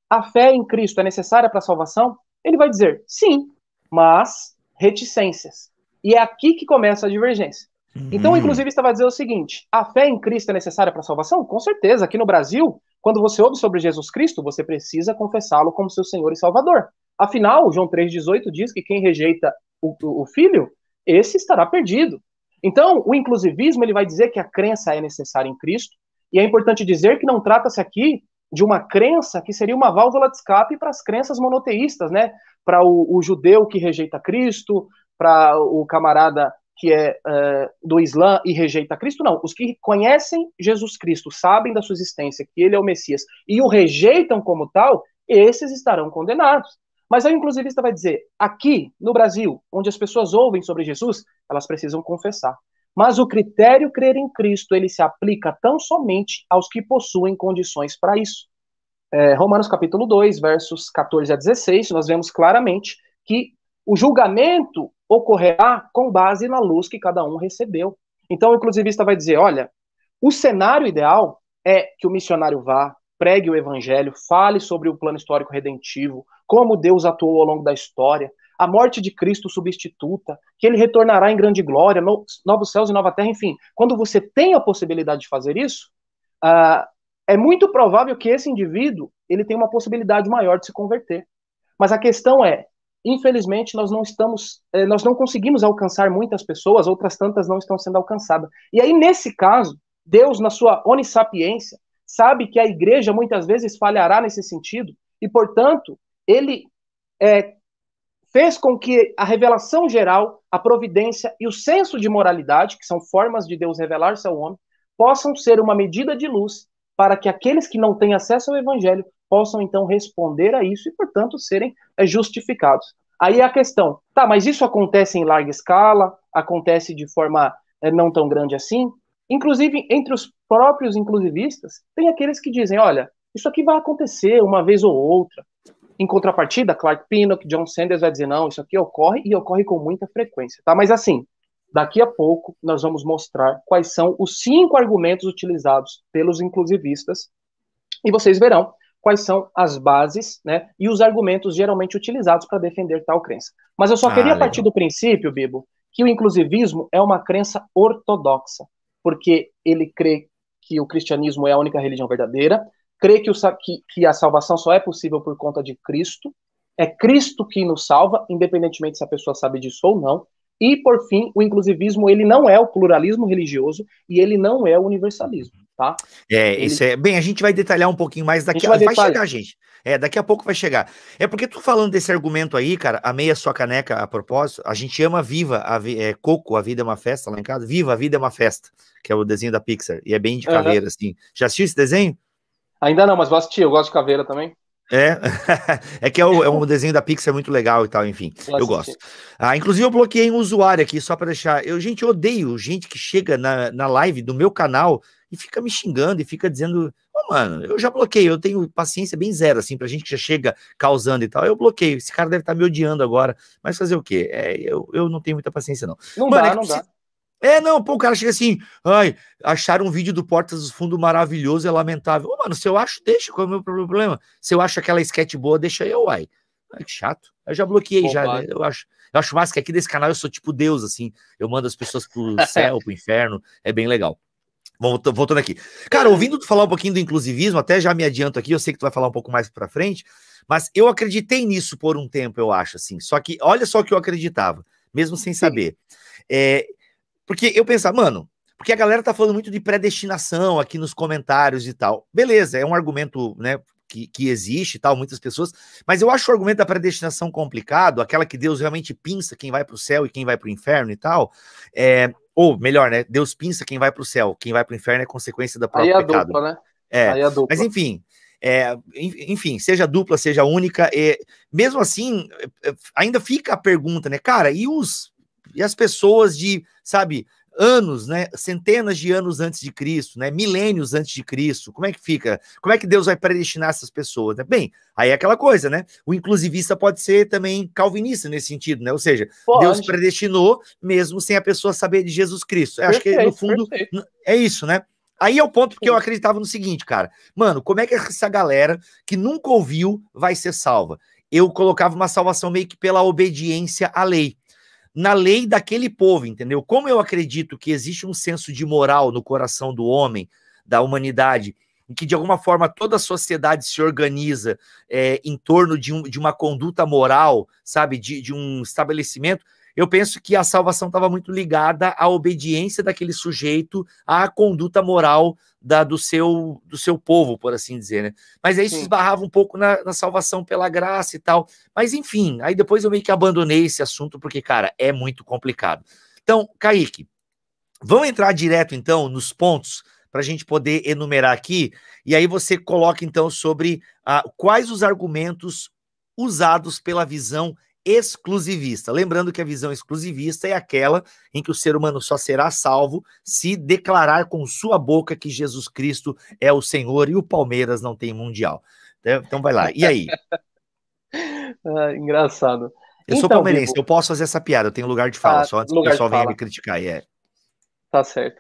a fé em Cristo é necessária para a salvação? Ele vai dizer, sim, mas reticências. E é aqui que começa a divergência. Então, o inclusivista vai dizer o seguinte: a fé em Cristo é necessária para a salvação? Com certeza. Aqui no Brasil, quando você ouve sobre Jesus Cristo, você precisa confessá-lo como seu Senhor e Salvador. Afinal, João 3,18 diz que quem rejeita o Filho, esse estará perdido. Então, o inclusivismo ele vai dizer que a crença é necessária em Cristo, e é importante dizer que não trata-se aqui de uma crença que seria uma válvula de escape para as crenças monoteístas, né? Para o judeu que rejeita Cristo, para o camarada que é do Islã e rejeita Cristo, não. Os que conhecem Jesus Cristo, sabem da sua existência, que ele é o Messias, e o rejeitam como tal, esses estarão condenados. Mas aí o inclusivista vai dizer, aqui no Brasil, onde as pessoas ouvem sobre Jesus, elas precisam confessar. Mas o critério crer em Cristo, ele se aplica tão somente aos que possuem condições para isso. Romanos capítulo 2, versos 14 a 16, nós vemos claramente que o julgamento ocorrerá com base na luz que cada um recebeu. Então o inclusivista vai dizer, olha, o cenário ideal é que o missionário vá, pregue o evangelho, fale sobre o plano histórico redentivo, como Deus atuou ao longo da história, a morte de Cristo substituta, que ele retornará em grande glória, novos céus e nova terra, enfim. Quando você tem a possibilidade de fazer isso, é muito provável que esse indivíduo ele tenha uma possibilidade maior de se converter. Mas a questão é, infelizmente, nós não conseguimos alcançar muitas pessoas, outras tantas não estão sendo alcançadas. E aí, nesse caso, Deus, na sua onissapiência, sabe que a igreja muitas vezes falhará nesse sentido, e, portanto, ele fez com que a revelação geral, a providência e o senso de moralidade, que são formas de Deus revelar-se ao homem, possam ser uma medida de luz para que aqueles que não têm acesso ao evangelho possam, então, responder a isso e, portanto, serem justificados. Aí é a questão, tá, mas isso acontece em larga escala, acontece de forma não tão grande assim? Inclusive, entre os próprios inclusivistas, tem aqueles que dizem, olha, isso aqui vai acontecer uma vez ou outra. Em contrapartida, Clark Pinnock, John Sanders vai dizer, não, isso aqui ocorre e ocorre com muita frequência, tá? Mas assim, daqui a pouco nós vamos mostrar quais são os 5 argumentos utilizados pelos inclusivistas e vocês verão quais são as bases, né, e os argumentos geralmente utilizados para defender tal crença. Mas eu só queria partir do princípio, Bibo, que o inclusivismo é uma crença ortodoxa, porque ele crê que o cristianismo é a única religião verdadeira, crê que a salvação só é possível por conta de Cristo, é Cristo que nos salva, independentemente se a pessoa sabe disso ou não, e, por fim, o inclusivismo, ele não é o pluralismo religioso e ele não é o universalismo, tá? Isso é... Bem, a gente vai detalhar um pouquinho mais daqui a pouco. Vai chegar, gente. Daqui a pouco vai chegar. É porque tu falando desse argumento aí, cara, amei a sua caneca a propósito, a gente ama Viva, Coco, a vida é uma festa lá em casa, Viva, a vida é uma festa, que é o desenho da Pixar, e é bem de caveira, assim. Já assistiu esse desenho? Ainda não, mas vou assistir, eu gosto de caveira também. É que é um desenho da Pixar muito legal e tal, enfim, eu gosto. Inclusive eu bloqueei um usuário aqui, só para deixar, eu odeio gente que chega na live do meu canal e fica me xingando e fica dizendo, mano, eu já bloqueei, eu tenho paciência bem zero, assim, pra gente que já chega causando e tal, eu bloqueio, esse cara deve estar me odiando agora, mas fazer o quê? Eu não tenho muita paciência, não. Não mano, dá, não dá. Não, pô, o cara chega assim, acharam um vídeo do Portas dos Fundos maravilhoso, é lamentável. Mano, se eu acho, deixa, qual é o meu problema? Se eu acho aquela sketch boa, deixa eu, uai. Que chato. Eu já bloqueei, né? Eu acho mais que aqui desse canal eu sou tipo Deus, assim, eu mando as pessoas pro céu, pro inferno, é bem legal. Voltando aqui. Cara, ouvindo tu falar um pouquinho do inclusivismo, até já me adianto aqui, eu sei que tu vai falar um pouco mais pra frente, mas eu acreditei nisso por um tempo, eu acho, assim, só que, olha só o que eu acreditava, mesmo sem saber. Porque eu pensava, mano, porque a galera tá falando muito de predestinação aqui nos comentários e tal. Beleza, é um argumento, né, que existe e tal, muitas pessoas, mas eu acho o argumento da predestinação complicado, aquela que Deus realmente pinça quem vai pro céu e quem vai pro inferno e tal, ou melhor, né, Deus pinça quem vai pro céu, quem vai pro inferno é consequência da própria pecado. Dupla, né? Aí é dupla. Mas enfim, seja dupla, seja única, mesmo assim, ainda fica a pergunta, né, cara, e as pessoas de, sabe, anos, né, centenas de anos antes de Cristo, né, milênios antes de Cristo, como é que fica? Como é que Deus vai predestinar essas pessoas, né? Bem, aí é aquela coisa, né, o inclusivista pode ser também calvinista nesse sentido, né, ou seja, Deus predestinou mesmo sem a pessoa saber de Jesus Cristo. Eu acho que no fundo é isso, né? Aí é o ponto que eu acreditava no seguinte, cara, mano, como é que essa galera que nunca ouviu vai ser salva? Eu colocava uma salvação meio que pela obediência à lei. Na lei daquele povo, entendeu? Como eu acredito que existe um senso de moral no coração do homem, da humanidade, em que de alguma forma toda a sociedade se organiza em torno de uma conduta moral, sabe, de um estabelecimento, eu penso que a salvação estava muito ligada à obediência daquele sujeito à conduta moral do seu povo, por assim dizer, né? Mas aí se esbarrava um pouco na salvação pela graça e tal. Mas enfim, aí depois eu meio que abandonei esse assunto porque, cara, é muito complicado. Então, Kaique, vamos entrar direto, então, nos pontos para a gente poder enumerar aqui, e aí você coloca, então, sobre quais os argumentos usados pela visão exclusivista. Lembrando que a visão exclusivista é aquela em que o ser humano só será salvo se declarar com sua boca que Jesus Cristo é o Senhor e o Palmeiras não tem mundial. Então vai lá. E aí? Engraçado. Eu sou Então, palmeirense, Bibo, eu posso fazer essa piada, eu tenho lugar de fala, só antes que o lugar de pessoal venha me fala, criticar. tá certo.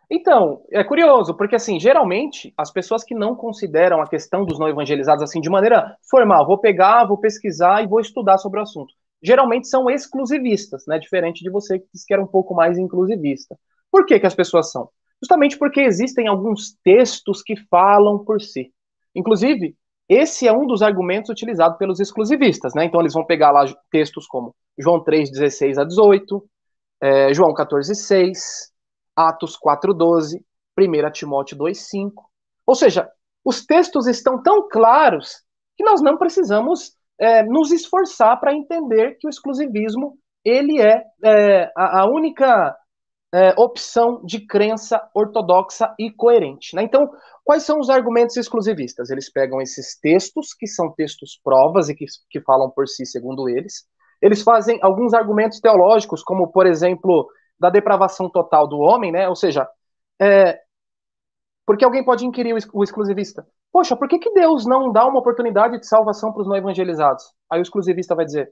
Então, é curioso, porque assim, geralmente, as pessoas que não consideram a questão dos não evangelizados assim de maneira formal, vou pegar, vou pesquisar e vou estudar sobre o assunto, geralmente são exclusivistas, né? Diferente de você que diz que era um pouco mais inclusivista. Por que que as pessoas são? Justamente porque existem alguns textos que falam por si. Inclusive, esse é um dos argumentos utilizados pelos exclusivistas, né? Então eles vão pegar lá textos como João 3:16 a 18, João 14:6, Atos 4:12, 1 Timóteo 2:5. Ou seja, os textos estão tão claros que nós não precisamos nos esforçar para entender que o exclusivismo ele é a única opção de crença ortodoxa e coerente. Né? Então, quais são os argumentos exclusivistas? Eles pegam esses textos, que são textos provas e que falam por si, segundo eles fazem alguns argumentos teológicos, como, por exemplo, da depravação total do homem, né? Ou seja, porque alguém pode inquirir o exclusivista. Poxa, por que Deus não dá uma oportunidade de salvação para os não evangelizados? Aí o exclusivista vai dizer,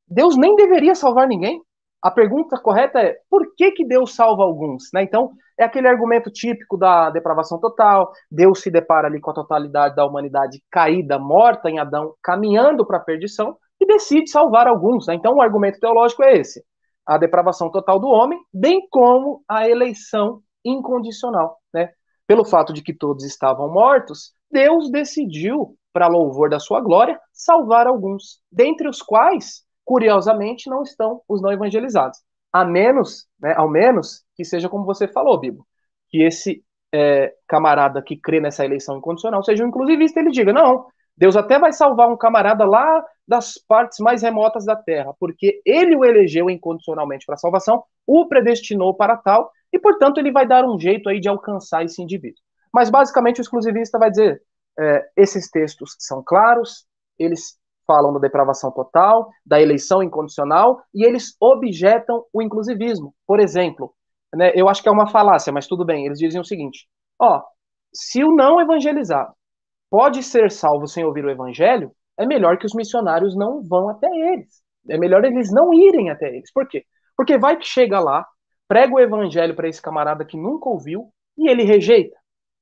Deus nem deveria salvar ninguém. A pergunta correta é, por que Deus salva alguns? Né? Então, é aquele argumento típico da depravação total, Deus se depara ali com a totalidade da humanidade caída, morta em Adão, caminhando para a perdição, e decide salvar alguns. Né? Então, o argumento teológico é esse, a depravação total do homem, bem como a eleição incondicional. Né? Pelo fato de que todos estavam mortos, Deus decidiu, para louvor da sua glória, salvar alguns, dentre os quais curiosamente, não estão os não evangelizados. A menos, né, ao menos, que seja como você falou, Bibo, que esse camarada que crê nessa eleição incondicional seja um inclusivista, ele diga, não, Deus até vai salvar um camarada lá das partes mais remotas da terra, porque ele o elegeu incondicionalmente para a salvação, o predestinou para tal, e, portanto, ele vai dar um jeito aí de alcançar esse indivíduo. Mas, basicamente, o exclusivista vai dizer, esses textos são claros, eles falam da depravação total, da eleição incondicional, e eles objetam o inclusivismo. Por exemplo, né, eu acho que é uma falácia, mas tudo bem, eles dizem o seguinte, se o não evangelizado pode ser salvo sem ouvir o evangelho, é melhor que os missionários não vão até eles. É melhor eles não irem até eles. Por quê? Porque vai que chega lá, prega o evangelho para esse camarada que nunca ouviu, e ele rejeita.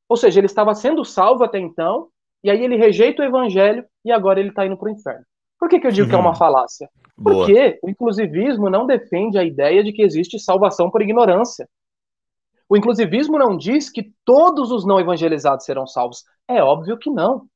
Ou seja, ele estava sendo salvo até então, e aí ele rejeita o evangelho e agora ele está indo para o inferno. Por que eu digo que é uma falácia? Boa. Porque o inclusivismo não defende a ideia de que existe salvação por ignorância. O inclusivismo não diz que todos os não evangelizados serão salvos. É óbvio que não.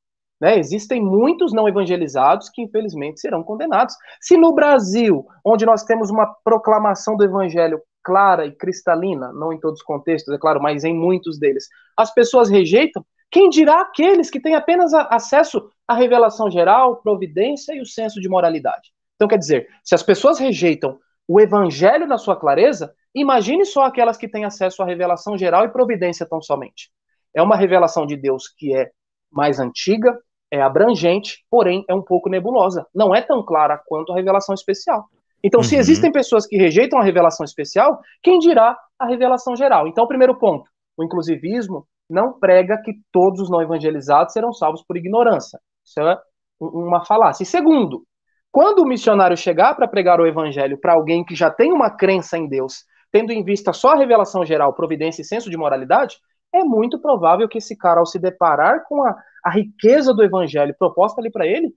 Né? Existem muitos não evangelizados que, infelizmente, serão condenados. Se no Brasil, onde nós temos uma proclamação do evangelho clara e cristalina, não em todos os contextos, é claro, mas em muitos deles, as pessoas rejeitam, quem dirá aqueles que têm apenas acesso à revelação geral, providência e o senso de moralidade? Então, quer dizer, se as pessoas rejeitam o evangelho na sua clareza, imagine só aquelas que têm acesso à revelação geral e providência tão somente. É uma revelação de Deus que é mais antiga, é abrangente, porém é um pouco nebulosa. Não é tão clara quanto a revelação especial. Então, se existem pessoas que rejeitam a revelação especial, quem dirá a revelação geral? Então, primeiro ponto, o inclusivismo não prega que todos os não evangelizados serão salvos por ignorância. Isso é uma falácia. E segundo, quando o missionário chegar para pregar o evangelho para alguém que já tem uma crença em Deus, tendo em vista só a revelação geral, providência e senso de moralidade, é muito provável que esse cara, ao se deparar com a riqueza do evangelho proposta ali para ele,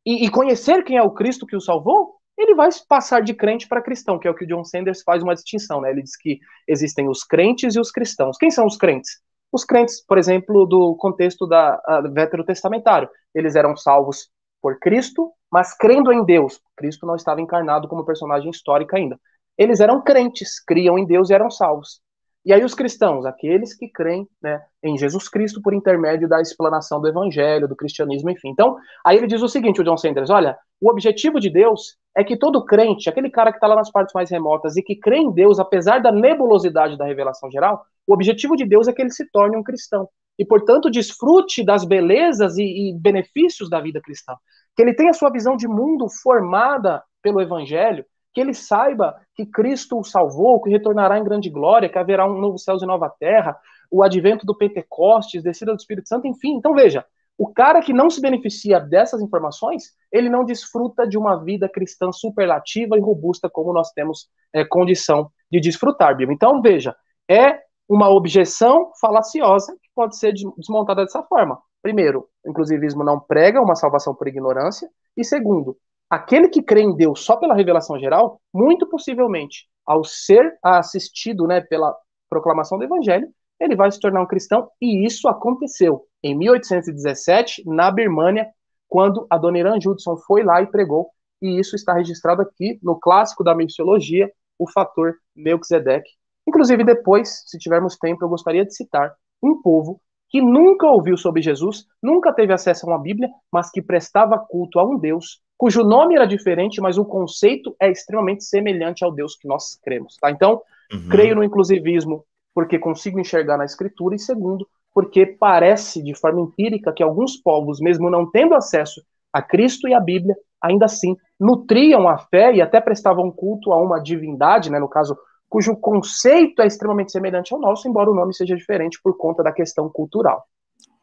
e conhecer quem é o Cristo que o salvou, ele vai passar de crente para cristão, que é o que o John Sanders faz uma distinção, né? Ele diz que existem os crentes e os cristãos. Quem são os crentes? Os crentes, por exemplo, do contexto do veterotestamentário. Eles eram salvos por Cristo, mas crendo em Deus. Cristo não estava encarnado como personagem histórico ainda. Eles eram crentes, criam em Deus e eram salvos. E aí os cristãos, aqueles que creem, né, em Jesus Cristo por intermédio da explanação do evangelho, do cristianismo, enfim. Então, aí ele diz o seguinte, o John Sanders, olha, o objetivo de Deus é que todo crente, aquele cara que está lá nas partes mais remotas e que crê em Deus, apesar da nebulosidade da revelação geral, o objetivo de Deus é que ele se torne um cristão. E, portanto, desfrute das belezas e benefícios da vida cristã. Que ele tenha sua visão de mundo formada pelo Evangelho, que ele saiba que Cristo o salvou, que retornará em grande glória, que haverá um novo céu e nova terra, o advento do Pentecostes, descida do Espírito Santo, enfim. Então, veja, o cara que não se beneficia dessas informações, ele não desfruta de uma vida cristã superlativa e robusta como nós temos condição de desfrutar, Bíblia. Então, veja, é uma objeção falaciosa que pode ser desmontada dessa forma. Primeiro, o inclusivismo não prega uma salvação por ignorância. E segundo, aquele que crê em Deus só pela revelação geral, muito possivelmente, ao ser assistido, né, pela proclamação do evangelho, ele vai se tornar um cristão, e isso aconteceu em 1817, na Birmânia, quando a dona Irã Judson foi lá e pregou, e isso está registrado aqui no clássico da missiologia, o fator Melquisedeque. Inclusive, depois, se tivermos tempo, eu gostaria de citar um povo que nunca ouviu sobre Jesus, nunca teve acesso a uma Bíblia, mas que prestava culto a um Deus, cujo nome era diferente, mas o conceito é extremamente semelhante ao Deus que nós cremos. Tá? Então, creio no inclusivismo porque consigo enxergar na Escritura, e segundo, porque parece, de forma empírica, que alguns povos, mesmo não tendo acesso a Cristo e a Bíblia, ainda assim nutriam a fé e até prestavam culto a uma divindade, né, no caso, cujo conceito é extremamente semelhante ao nosso, embora o nome seja diferente por conta da questão cultural.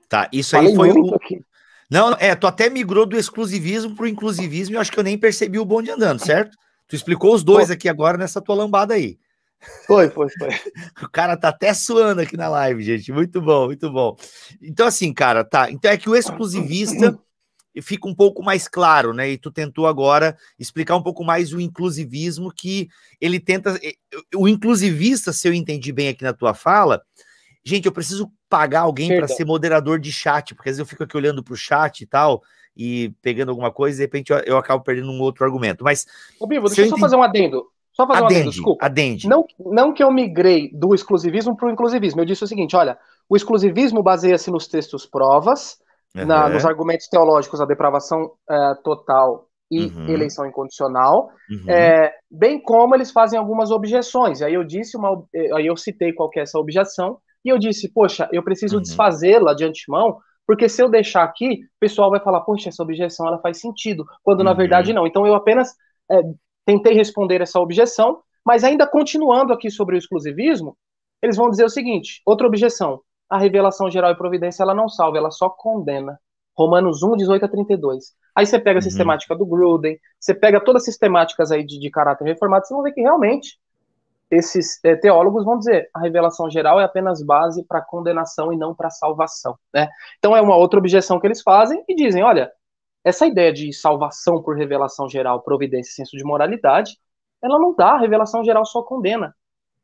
Tá, isso aí foi o... Não, tu até migrou do exclusivismo pro inclusivismo e eu acho que eu nem percebi o bonde andando, certo? Tu explicou os dois aqui agora nessa tua lambada aí. Foi. O cara tá até suando aqui na live, gente. Muito bom, muito bom. Então, assim, cara, tá. Então é que o exclusivista fica um pouco mais claro, né? E tu tentou agora explicar um pouco mais o inclusivismo, que ele tenta... O inclusivista, se eu entendi bem aqui na tua fala, gente, eu preciso pagar alguém para ser moderador de chat, porque às vezes eu fico aqui olhando pro chat e tal, e pegando alguma coisa, e de repente eu acabo perdendo um outro argumento. Mas... Ô, Bibo, deixa eu só fazer um adendo. Só fazer um adendo, desculpa. Adende. Não que eu migrei do exclusivismo para o inclusivismo. Eu disse o seguinte, olha, o exclusivismo baseia-se nos textos provas, nos argumentos teológicos, a depravação total e eleição incondicional, bem como eles fazem algumas objeções. Aí eu citei qual que é essa objeção, e eu disse, poxa, eu preciso desfazê-la de antemão, porque se eu deixar aqui, o pessoal vai falar, poxa, essa objeção ela faz sentido, quando na verdade não. Então eu apenas tentei responder essa objeção, mas ainda continuando aqui sobre o exclusivismo, eles vão dizer o seguinte, outra objeção, a revelação geral e providência ela não salva, ela só condena. Romanos 1, 18 a 32. Aí você pega a sistemática do Gruden, você pega todas as sistemáticas aí de caráter reformado, você vai ver que realmente esses teólogos vão dizer a revelação geral é apenas base para condenação e não para salvação, né? Então é uma outra objeção que eles fazem e dizem, olha, essa ideia de salvação por revelação geral, providência e senso de moralidade, ela não dá, a revelação geral só condena.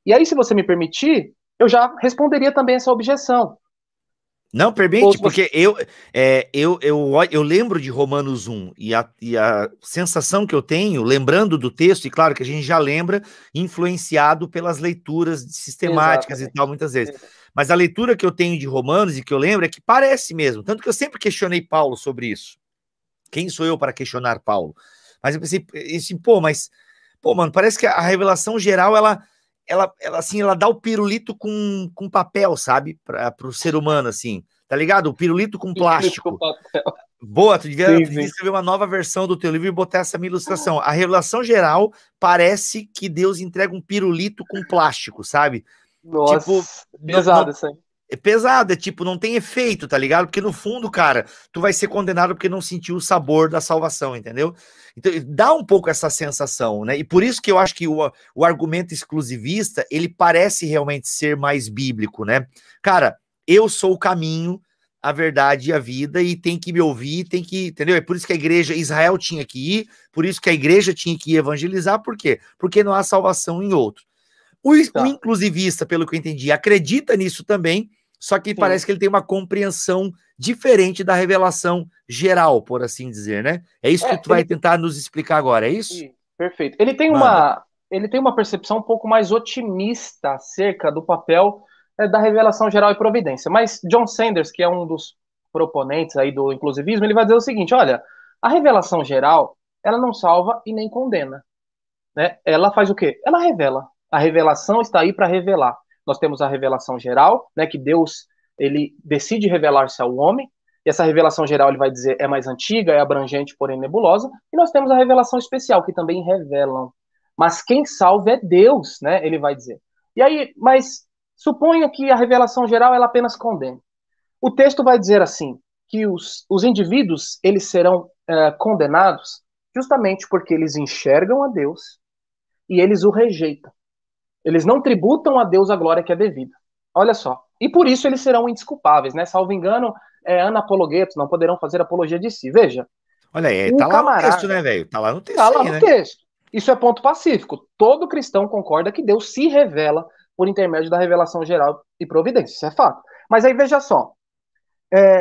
E aí, se você me permitir, eu já responderia também essa objeção. Não, permite, porque eu lembro de Romanos 1 e a sensação que eu tenho, lembrando do texto, e claro que a gente já lembra, influenciado pelas leituras sistemáticas e tal, muitas vezes. Mas a leitura que eu tenho de Romanos e que eu lembro é que parece mesmo, tanto que eu sempre questionei Paulo sobre isso. Quem sou eu para questionar Paulo? Mas eu pensei, assim, mano, parece que a revelação geral, ela dá o pirulito com papel, sabe? Para o ser humano, assim, tá ligado? O pirulito com plástico. Boa, tu devia escrever uma nova versão do teu livro e botar essa minha ilustração. A revelação geral parece que Deus entrega um pirulito com plástico, sabe? Nossa, tipo, pesado isso aí. É pesado, tipo, não tem efeito, tá ligado? Porque no fundo, cara, tu vai ser condenado porque não sentiu o sabor da salvação, entendeu? Então, dá um pouco essa sensação, né? E por isso que eu acho que o argumento exclusivista, ele parece realmente ser mais bíblico, né? Cara, eu sou o caminho, a verdade e a vida, e tem que me ouvir, tem que, entendeu? É por isso que a igreja, Israel tinha que ir, por isso que a igreja tinha que evangelizar, por quê? Porque não há salvação em outro. O inclusivista, pelo que eu entendi, acredita nisso também, só que parece que ele tem uma compreensão diferente da revelação geral, por assim dizer, né? É isso que tu vai tentar nos explicar agora, é isso? Perfeito. Ele tem uma percepção um pouco mais otimista acerca do papel da revelação geral e providência. Mas John Sanders, que é um dos proponentes aí do inclusivismo, ele vai dizer o seguinte, olha, a revelação geral, ela não salva e nem condena, né? Ela faz o quê? Ela revela. A revelação está aí para revelar. Nós temos a revelação geral, né, que Deus ele decide revelar-se ao homem, e essa revelação geral ele vai dizer é mais antiga, é abrangente, porém nebulosa, e nós temos a revelação especial, que também revelam. Mas quem salva é Deus, né, ele vai dizer. E aí, mas suponha que a revelação geral ela apenas condena. O texto vai dizer assim, que os indivíduos eles serão condenados justamente porque eles enxergam a Deus e eles o rejeitam. Eles não tributam a Deus a glória que é devida. Olha só. E por isso eles serão indesculpáveis, né? Salvo engano, anapologuetos, não poderão fazer apologia de si. Veja, Olha aí, o tá lá no texto, camarada... né, velho? Tá lá no Tá texto lá aí, no né? texto. Isso é ponto pacífico. Todo cristão concorda que Deus se revela por intermédio da revelação geral e providência. Isso é fato. Mas aí veja só.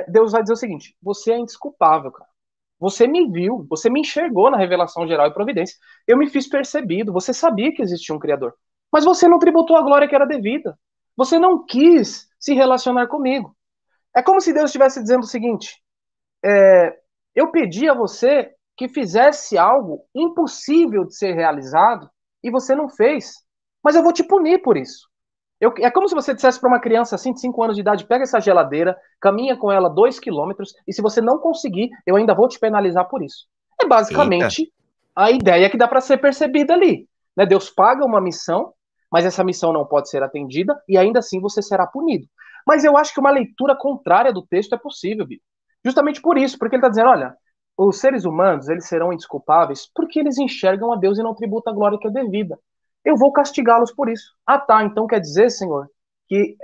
Deus vai dizer o seguinte: você é indesculpável, cara. Você me viu, você me enxergou na revelação geral e providência. Eu me fiz percebido, você sabia que existia um Criador. Mas você não tributou a glória que era devida. Você não quis se relacionar comigo. É como se Deus estivesse dizendo o seguinte: eu pedi a você que fizesse algo impossível de ser realizado e você não fez. Mas eu vou te punir por isso. É como se você dissesse para uma criança assim, de 5 anos de idade: pega essa geladeira, caminha com ela 2 quilômetros, e se você não conseguir, eu ainda vou te penalizar por isso. É Eita. basicamente a ideia que dá para ser percebida ali. Né? Deus paga uma missão, mas essa missão não pode ser atendida, e ainda assim você será punido. Mas eu acho que uma leitura contrária do texto é possível, Bíblia. Justamente por isso, porque ele está dizendo: olha, os seres humanos eles serão indesculpáveis porque eles enxergam a Deus e não tributam a glória que é devida. Eu vou castigá-los por isso. Ah, tá, então quer dizer, Senhor, que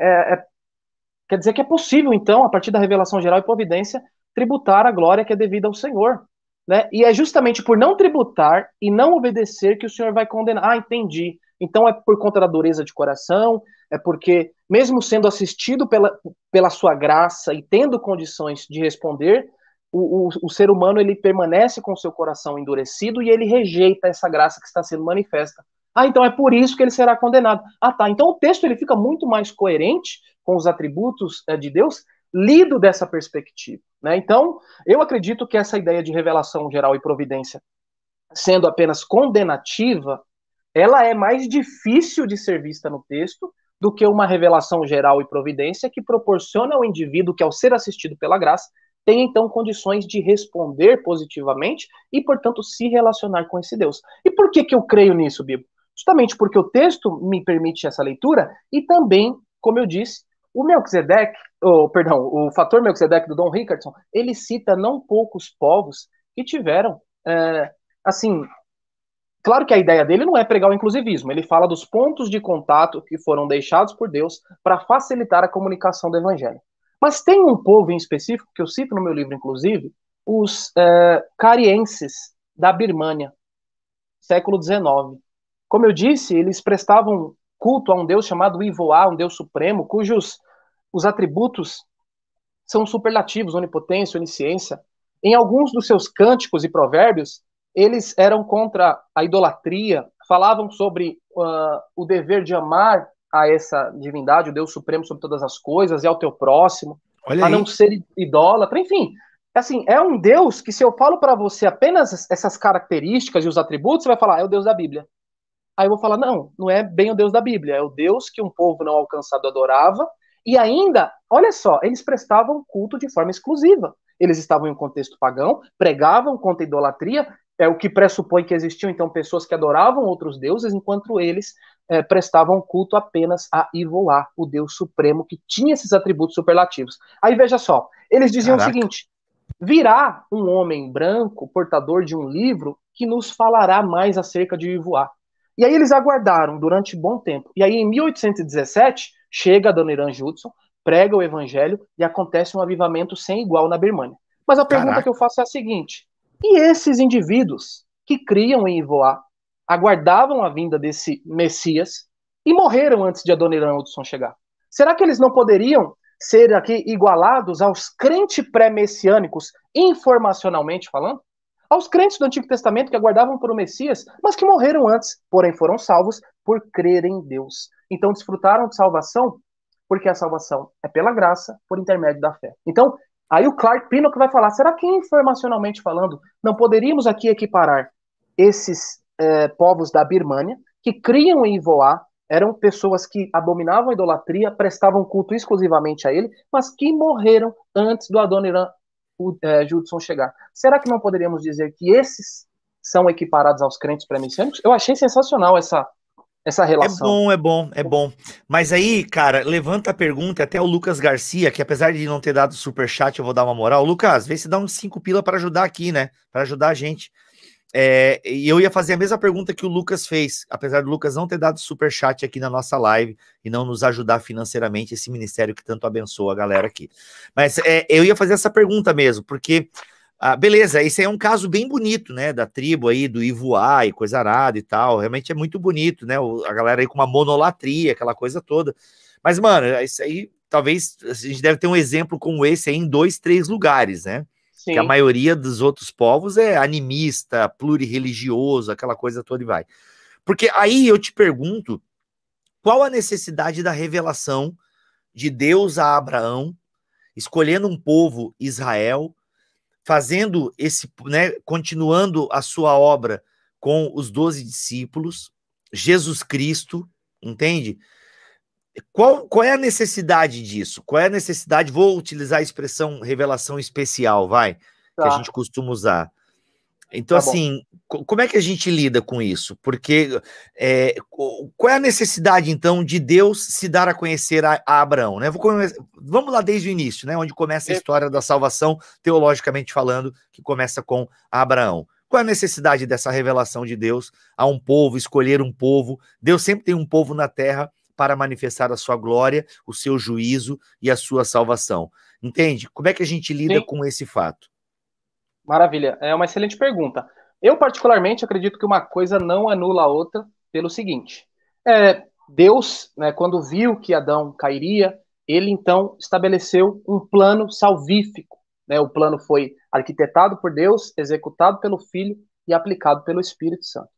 quer dizer que é possível, então, a partir da revelação geral e providência, tributar a glória que é devida ao Senhor. Né? E é justamente por não tributar e não obedecer que o Senhor vai condenar. Ah, entendi. Então é por conta da dureza de coração, é porque, mesmo sendo assistido pela sua graça e tendo condições de responder, o ser humano ele permanece com o seu coração endurecido e ele rejeita essa graça que está sendo manifesta. Ah, então é por isso que ele será condenado. Ah, tá. Então o texto ele fica muito mais coerente com os atributos de Deus, lido dessa perspectiva. Né? Então, eu acredito que essa ideia de revelação geral e providência, sendo apenas condenativa, ela é mais difícil de ser vista no texto do que uma revelação geral e providência que proporciona ao indivíduo que, ao ser assistido pela graça, tem então condições de responder positivamente e, portanto, se relacionar com esse Deus. E por que eu creio nisso, Bíblia? Justamente porque o texto me permite essa leitura e também, como eu disse, o Melquisedeque, o fator Melquisedeque do Dom Richardson, ele cita não poucos povos que tiveram, assim, claro que a ideia dele não é pregar o inclusivismo, ele fala dos pontos de contato que foram deixados por Deus para facilitar a comunicação do evangelho. Mas tem um povo em específico, que eu cito no meu livro, inclusive, os carienses da Birmânia, século XIX. Como eu disse, eles prestavam culto a um deus chamado Ivoá, um deus supremo, cujos os atributos são superlativos: onipotência, onisciência. Em alguns dos seus cânticos e provérbios, eles eram contra a idolatria, falavam sobre o dever de amar a essa divindade, o Deus Supremo sobre todas as coisas, e ao teu próximo, Olha a não aí. ser idólatra, enfim. Assim, é um Deus que, se eu falo para você apenas essas características e os atributos, você vai falar: é o Deus da Bíblia. Aí eu vou falar: não, não é bem o Deus da Bíblia, é o Deus que um povo não alcançado adorava, e ainda, olha só, eles prestavam culto de forma exclusiva. Eles estavam em um contexto pagão, pregavam contra a idolatria, o que pressupõe que existiam então pessoas que adoravam outros deuses, enquanto eles prestavam culto apenas a Ivoá, o Deus Supremo, que tinha esses atributos superlativos. Aí veja só, eles diziam o Caraca. seguinte: virá um homem branco, portador de um livro, que nos falará mais acerca de Ivoá. E aí eles aguardaram durante bom tempo. E aí, em 1817, chega a Dona Irã Judson, prega o evangelho e acontece um avivamento sem igual na Birmânia. Mas a pergunta que eu Caraca. faço é a seguinte: e esses indivíduos que criam em Ivoá, aguardavam a vinda desse Messias e morreram antes de a Dona Irã Judson chegar? Será que eles não poderiam ser aqui igualados aos crentes pré-messiânicos, informacionalmente falando? Aos crentes do Antigo Testamento que aguardavam por o Messias, mas que morreram antes, porém foram salvos por crer em Deus. Então desfrutaram de salvação, porque a salvação é pela graça, por intermédio da fé. Então, Aí o Clark Pinnock vai falar, será que informacionalmente falando, não poderíamos aqui equiparar esses povos da Birmânia, que criam em Ivoá, eram pessoas que abominavam a idolatria, prestavam culto exclusivamente a ele, mas que morreram antes do Adoniran Judson chegar. Será que não poderíamos dizer que esses são equiparados aos crentes pré-messiânicos? Eu achei sensacional essa É relação. bom, é bom, é bom. Mas aí, cara, levanta a pergunta, até o Lucas Garcia, que apesar de não ter dado super chat, eu vou dar uma moral. Lucas, vê se dá uns 5 pila para ajudar aqui, né? Para ajudar a gente. E eu ia fazer a mesma pergunta que o Lucas fez, apesar do Lucas não ter dado super chat aqui na nossa live e não nos ajudar financeiramente, esse ministério que tanto abençoa a galera aqui. Mas eu ia fazer essa pergunta mesmo, porque beleza, esse aí é um caso bem bonito, né, da tribo aí, do Ivoá e coisa arada e tal, realmente é muito bonito, né, a galera aí com uma monolatria, aquela coisa toda, mas, mano, isso aí, talvez, a gente deve ter um exemplo como esse aí em 2, 3 lugares, né, que a Sim. maioria dos outros povos é animista, plurireligioso, aquela coisa toda e vai. Porque aí eu te pergunto, qual a necessidade da revelação de Deus a Abraão, escolhendo um povo, Israel, fazendo esse, né, continuando a sua obra com os 12 discípulos, Jesus Cristo, entende? Qual é a necessidade disso? Qual é a necessidade? Vou utilizar a expressão revelação especial, vai, que a Tá, gente costuma usar. Então, tá bom. assim, como é que a gente lida com isso? Porque qual é a necessidade, então, de Deus se dar a conhecer a Abraão? Né? Vamos lá desde o início, né? Onde começa a história da salvação, teologicamente falando, que começa com Abraão. Qual é a necessidade dessa revelação de Deus a um povo, escolher um povo? Deus sempre tem um povo na terra para manifestar a sua glória, o seu juízo e a sua salvação. Entende? Como é que a gente lida Sim. com esse fato? Maravilha, é uma excelente pergunta. Eu, particularmente, acredito que uma coisa não anula a outra pelo seguinte: Deus, né, quando viu que Adão cairia, ele então estabeleceu um plano salvífico. Né? O plano foi arquitetado por Deus, executado pelo Filho e aplicado pelo Espírito Santo.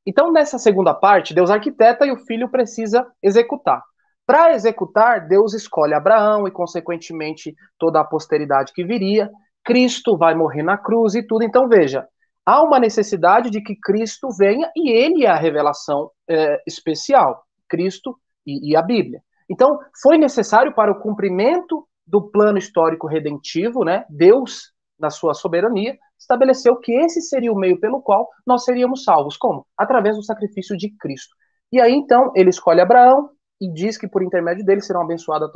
Então, nessa segunda parte, Deus arquiteta e o Filho precisa executar. Para executar, Deus escolhe Abraão e, consequentemente, toda a posteridade que viria. Cristo vai morrer na cruz e tudo. Então, veja, há uma necessidade de que Cristo venha e ele é a revelação especial, Cristo e a Bíblia. Então, foi necessário para o cumprimento do plano histórico redentivo, né? Deus, na sua soberania, estabeleceu que esse seria o meio pelo qual nós seríamos salvos. Como? Através do sacrifício de Cristo. E aí, então, ele escolhe Abraão e diz que por intermédio dele serão abençoadas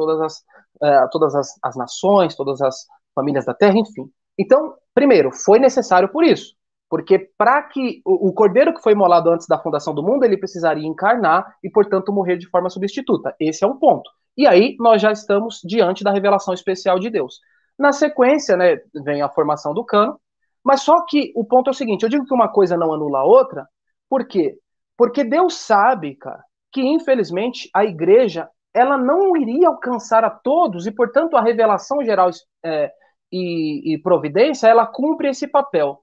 todas as nações, todas as famílias da terra, enfim. Então, primeiro, foi necessário por isso. Porque para que o cordeiro que foi imolado antes da fundação do mundo, ele precisaria encarnar e, portanto, morrer de forma substituta. Esse é um ponto. E aí nós já estamos diante da revelação especial de Deus. Na sequência, né, vem a formação do cano, mas só que o ponto é o seguinte, eu digo que uma coisa não anula a outra, por quê? Porque Deus sabe, cara, que infelizmente a igreja ela não iria alcançar a todos e, portanto, a revelação geral e providência, ela cumpre esse papel.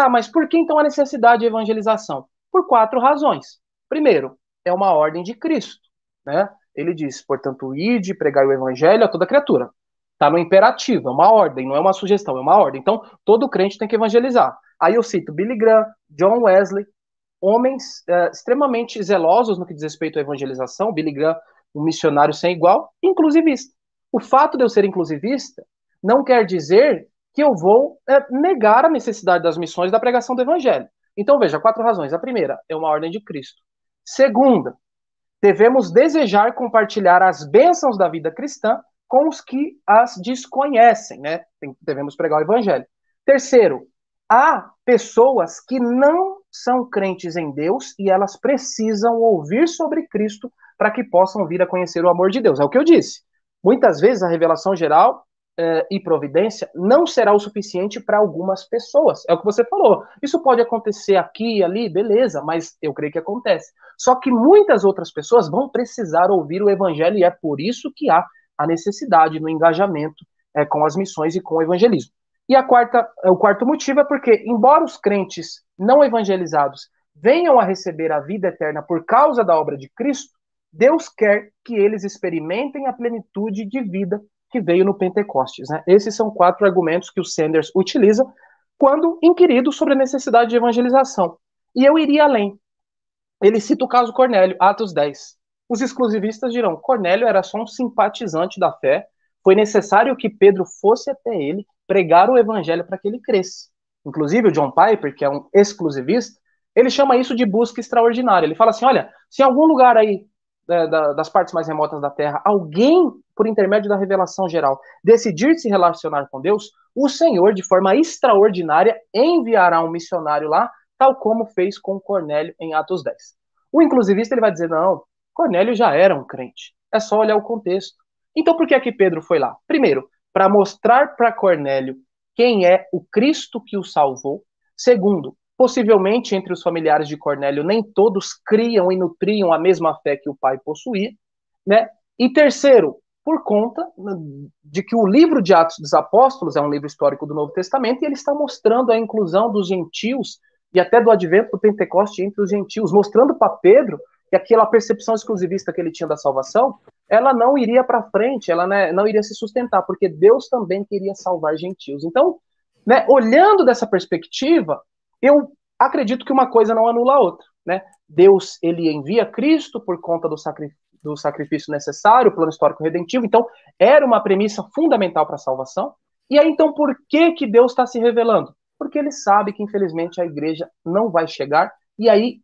Mas por que então a necessidade de evangelização? Por 4 razões. Primeiro, é uma ordem de Cristo, né? Ele diz, portanto, ide, pregai o evangelho a toda criatura. Está no imperativo, é uma ordem, não é uma sugestão, é uma ordem. Então, todo crente tem que evangelizar. Aí eu cito Billy Graham, John Wesley, homens extremamente zelosos no que diz respeito à evangelização. Billy Graham, um missionário sem igual, inclusivista. O fato de eu ser inclusivista não quer dizer que eu vou negar a necessidade das missões e da pregação do evangelho. Então, veja, 4 razões. A primeira é uma ordem de Cristo. Segunda, devemos desejar compartilhar as bênçãos da vida cristã com os que as desconhecem, né? Devemos pregar o evangelho. Terceiro, há pessoas que não são crentes em Deus e elas precisam ouvir sobre Cristo para que possam vir a conhecer o amor de Deus. É o que eu disse. Muitas vezes a revelação geral e providência não será o suficiente para algumas pessoas. É o que você falou. Isso pode acontecer aqui e ali, beleza, mas eu creio que acontece. Só que muitas outras pessoas vão precisar ouvir o evangelho e é por isso que há a necessidade no engajamento com as missões e com o evangelismo. E o quarto motivo é porque, embora os crentes não evangelizados venham a receber a vida eterna por causa da obra de Cristo, Deus quer que eles experimentem a plenitude de vida que veio no Pentecostes, né? Esses são 4 argumentos que o Sanders utiliza quando inquirido sobre a necessidade de evangelização. E eu iria além. Ele cita o caso Cornélio, Atos 10. Os exclusivistas dirão: Cornélio era só um simpatizante da fé, foi necessário que Pedro fosse até ele pregar o evangelho para que ele cresça. Inclusive, o John Piper, que é um exclusivista, ele chama isso de busca extraordinária. Ele fala assim: olha, se em algum lugar aí das partes mais remotas da Terra, alguém, por intermédio da revelação geral, decidir se relacionar com Deus, o Senhor, de forma extraordinária, enviará um missionário lá, tal como fez com Cornélio em Atos 10. O inclusivista ele vai dizer: não, Cornélio já era um crente. É só olhar o contexto. Então, por que é que Pedro foi lá? Primeiro, para mostrar para Cornélio quem é o Cristo que o salvou. Segundo, possivelmente entre os familiares de Cornélio nem todos criam e nutriam a mesma fé que o pai possuía, né? E terceiro, por conta de que o livro de Atos dos Apóstolos é um livro histórico do Novo Testamento e ele está mostrando a inclusão dos gentios e até do advento do Pentecoste entre os gentios, mostrando para Pedro que aquela percepção exclusivista que ele tinha da salvação, ela não iria para frente, ela, né, não iria se sustentar, porque Deus também queria salvar gentios. Então, né, olhando dessa perspectiva, eu acredito que uma coisa não anula a outra, né? Deus, ele envia Cristo por conta do sacrifício necessário, o plano histórico redentivo, então era uma premissa fundamental para a salvação. E aí, então, por que Deus está se revelando? Porque ele sabe que, infelizmente, a igreja não vai chegar, e aí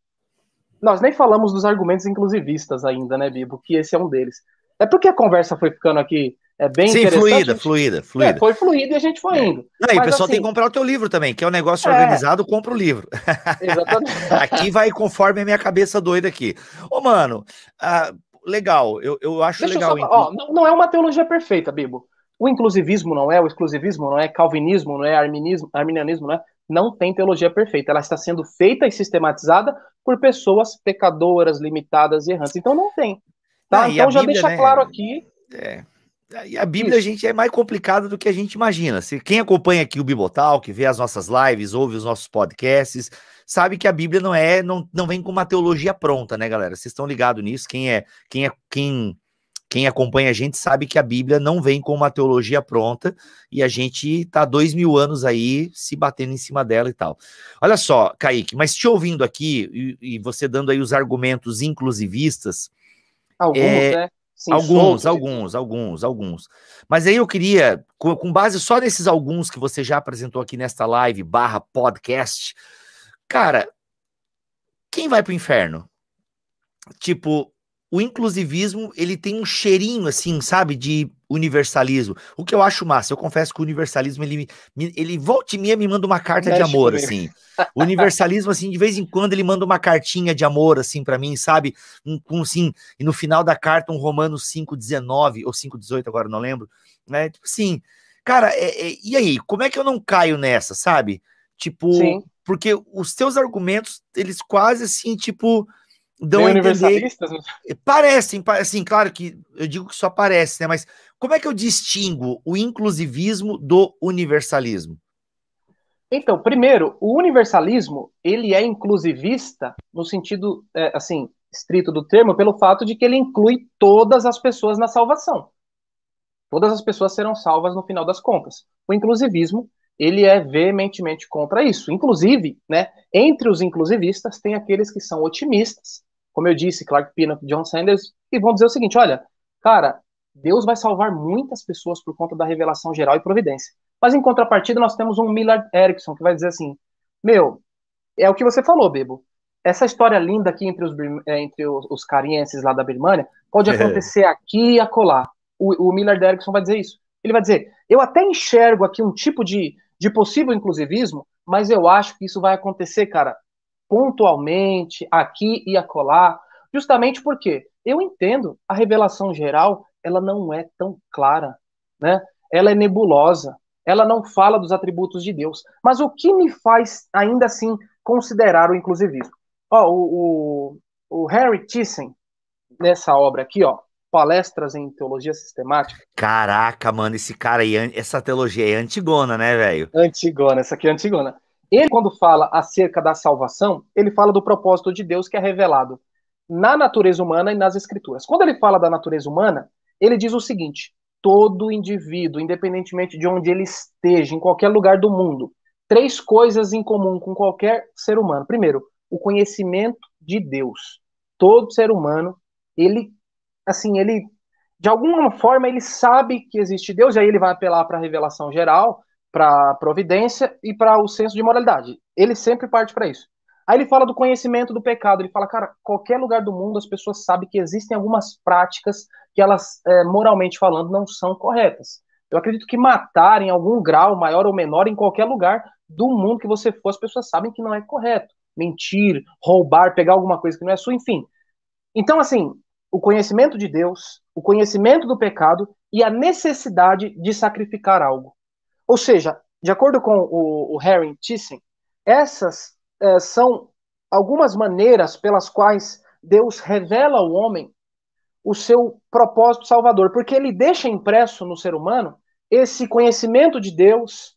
nós nem falamos dos argumentos inclusivistas ainda, né, Bibo? Que esse é um deles. É porque a conversa foi ficando aqui bem Sim, interessante. fluida. Foi fluida e a gente foi indo. Não, e o pessoal assim, tem que comprar o teu livro também, que é um negócio organizado, compra o livro. Exatamente. Aqui vai conforme a minha cabeça doida aqui. Ô, mano, legal, eu acho legal. Não é uma teologia perfeita, Bibo. O inclusivismo não é, o exclusivismo não é, calvinismo não é, arminianismo não é. Não tem teologia perfeita. Ela está sendo feita e sistematizada por pessoas pecadoras, limitadas e errantes. Então não tem. Tá? Então já Bíblia, deixa claro aqui. E a Bíblia, gente, é mais complicada do que a gente imagina. Quem acompanha aqui o Bibotalk, vê as nossas lives, ouve os nossos podcasts, sabe que a Bíblia não vem com uma teologia pronta, né, galera? Vocês estão ligados nisso? Quem acompanha a gente sabe que a Bíblia não vem com uma teologia pronta e a gente tá 2000 anos aí se batendo em cima dela e tal. Olha só, Kaique, mas te ouvindo aqui e você dando aí os argumentos inclusivistas... Alguns, né? Sim, alguns. Mas aí eu queria, com base só nesses alguns que você já apresentou aqui nesta live /podcast, cara, quem vai pro inferno? Tipo, o inclusivismo, ele tem um cheirinho, assim, sabe, de universalismo. O que eu acho massa, eu confesso que o universalismo, ele volta e meia me manda uma carta de amor, assim. O universalismo, assim, de vez em quando ele manda uma cartinha de amor, assim, pra mim, sabe? Assim, e no final da carta, um Romanos 5,19 ou 5,18, agora não lembro, né? Tipo assim, cara, e aí, como é que eu não caio nessa, sabe? Tipo, sim, porque os teus argumentos, eles quase, assim, tipo... dão a entender, parecem, assim, claro que eu digo que só parece, né, mas como é que eu distingo o inclusivismo do universalismo? Então, primeiro, o universalismo, ele é inclusivista no sentido, assim, estrito do termo, pelo fato de que ele inclui todas as pessoas na salvação. Todas as pessoas serão salvas no final das contas. O inclusivismo, ele é veementemente contra isso. Inclusive, né, entre os inclusivistas, tem aqueles que são otimistas, como eu disse, Clark Pinnock, John Sanders, e vão dizer o seguinte: olha, cara, Deus vai salvar muitas pessoas por conta da revelação geral e providência. Mas em contrapartida, nós temos um Millard Erickson que vai dizer assim: meu, é o que você falou, Bebo. Essa história linda aqui entre os carienses lá da Birmânia pode acontecer aqui e acolá. O Millard Erickson vai dizer isso. Ele vai dizer: eu até enxergo aqui um tipo de possível inclusivismo, mas eu acho que isso vai acontecer, cara, pontualmente, aqui e acolá, justamente porque eu entendo a revelação geral, ela não é tão clara, né? Ela é nebulosa, ela não fala dos atributos de Deus. Mas o que me faz, ainda assim, considerar o inclusivismo? Ó, o Harry Thyssen, nessa obra aqui, ó, Palestras em Teologia Sistemática. Caraca, mano, esse cara aí, essa teologia é antigona, né, velho? Antigona, essa aqui é antigona. Ele, quando fala acerca da salvação, ele fala do propósito de Deus que é revelado na natureza humana e nas escrituras. Quando ele fala da natureza humana, ele diz o seguinte: todo indivíduo, independentemente de onde ele esteja, em qualquer lugar do mundo, três coisas em comum com qualquer ser humano. Primeiro, o conhecimento de Deus. Todo ser humano, ele, assim, ele, de alguma forma, ele sabe que existe Deus, e aí ele vai apelar para a revelação geral, para a providência e para o senso de moralidade. Ele sempre parte para isso. Aí ele fala do conhecimento do pecado. Ele fala, cara, qualquer lugar do mundo as pessoas sabem que existem algumas práticas que elas, moralmente falando, não são corretas. Eu acredito que matar em algum grau, maior ou menor, em qualquer lugar do mundo que você for, as pessoas sabem que não é correto. Mentir, roubar, pegar alguma coisa que não é sua, enfim. Então, assim, o conhecimento de Deus, o conhecimento do pecado e a necessidade de sacrificar algo. Ou seja, de acordo com o Harry Thyssen, essas são algumas maneiras pelas quais Deus revela ao homem o seu propósito salvador, porque ele deixa impresso no ser humano esse conhecimento de Deus,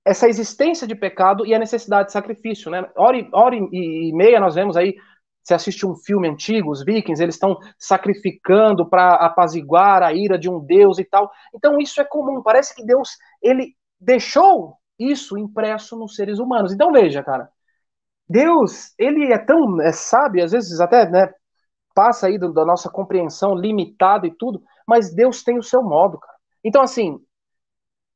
essa existência de pecado e a necessidade de sacrifício. Né? Hora e meia nós vemos aí, você assiste um filme antigo, os Vikings, eles estão sacrificando para apaziguar a ira de um deus e tal. Então isso é comum, parece que Deus ele deixou isso impresso nos seres humanos. Então veja, cara, Deus, ele é tão sábio, às vezes até, né, passa aí da nossa compreensão limitada e tudo, mas Deus tem o seu modo, cara. Então, assim,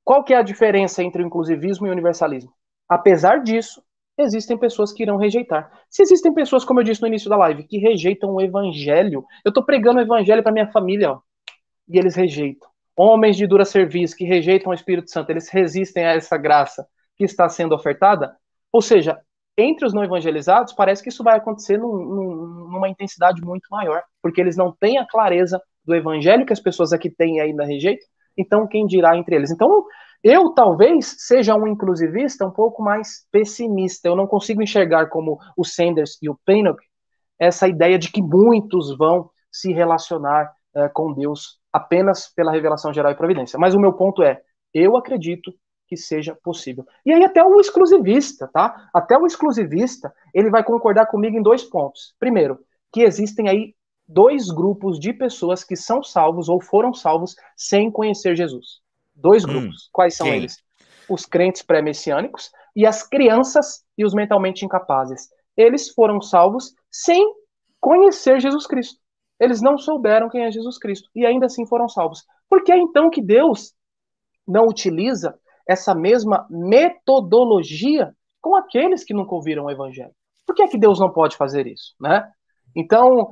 qual que é a diferença entre o inclusivismo e o universalismo? Apesar disso, existem pessoas que irão rejeitar. Se existem pessoas, como eu disse no início da live, que rejeitam o evangelho, eu tô pregando o evangelho para minha família, ó, e eles rejeitam. Homens de dura serviço que rejeitam o Espírito Santo, eles resistem a essa graça que está sendo ofertada. Ou seja, entre os não evangelizados, parece que isso vai acontecer numa intensidade muito maior, porque eles não têm a clareza do evangelho que as pessoas aqui têm e ainda rejeitam. Então, quem dirá entre eles? Então, eu talvez seja um inclusivista um pouco mais pessimista. Eu não consigo enxergar como o Sanders e o Pinnock essa ideia de que muitos vão se relacionar com Deus apenas pela revelação geral e providência. Mas o meu ponto é, eu acredito que seja possível. E aí até o exclusivista, tá? Até o exclusivista, ele vai concordar comigo em dois pontos. Primeiro, que existem aí dois grupos de pessoas que são salvos ou foram salvos sem conhecer Jesus. Dois grupos. Quais são Quem? eles? Os crentes pré-messiânicos e as crianças e os mentalmente incapazes. Eles foram salvos sem conhecer Jesus Cristo. Eles não souberam quem é Jesus Cristo e ainda assim foram salvos. Por que então que Deus não utiliza essa mesma metodologia com aqueles que nunca ouviram o evangelho? Por que é que Deus não pode fazer isso, né? Então,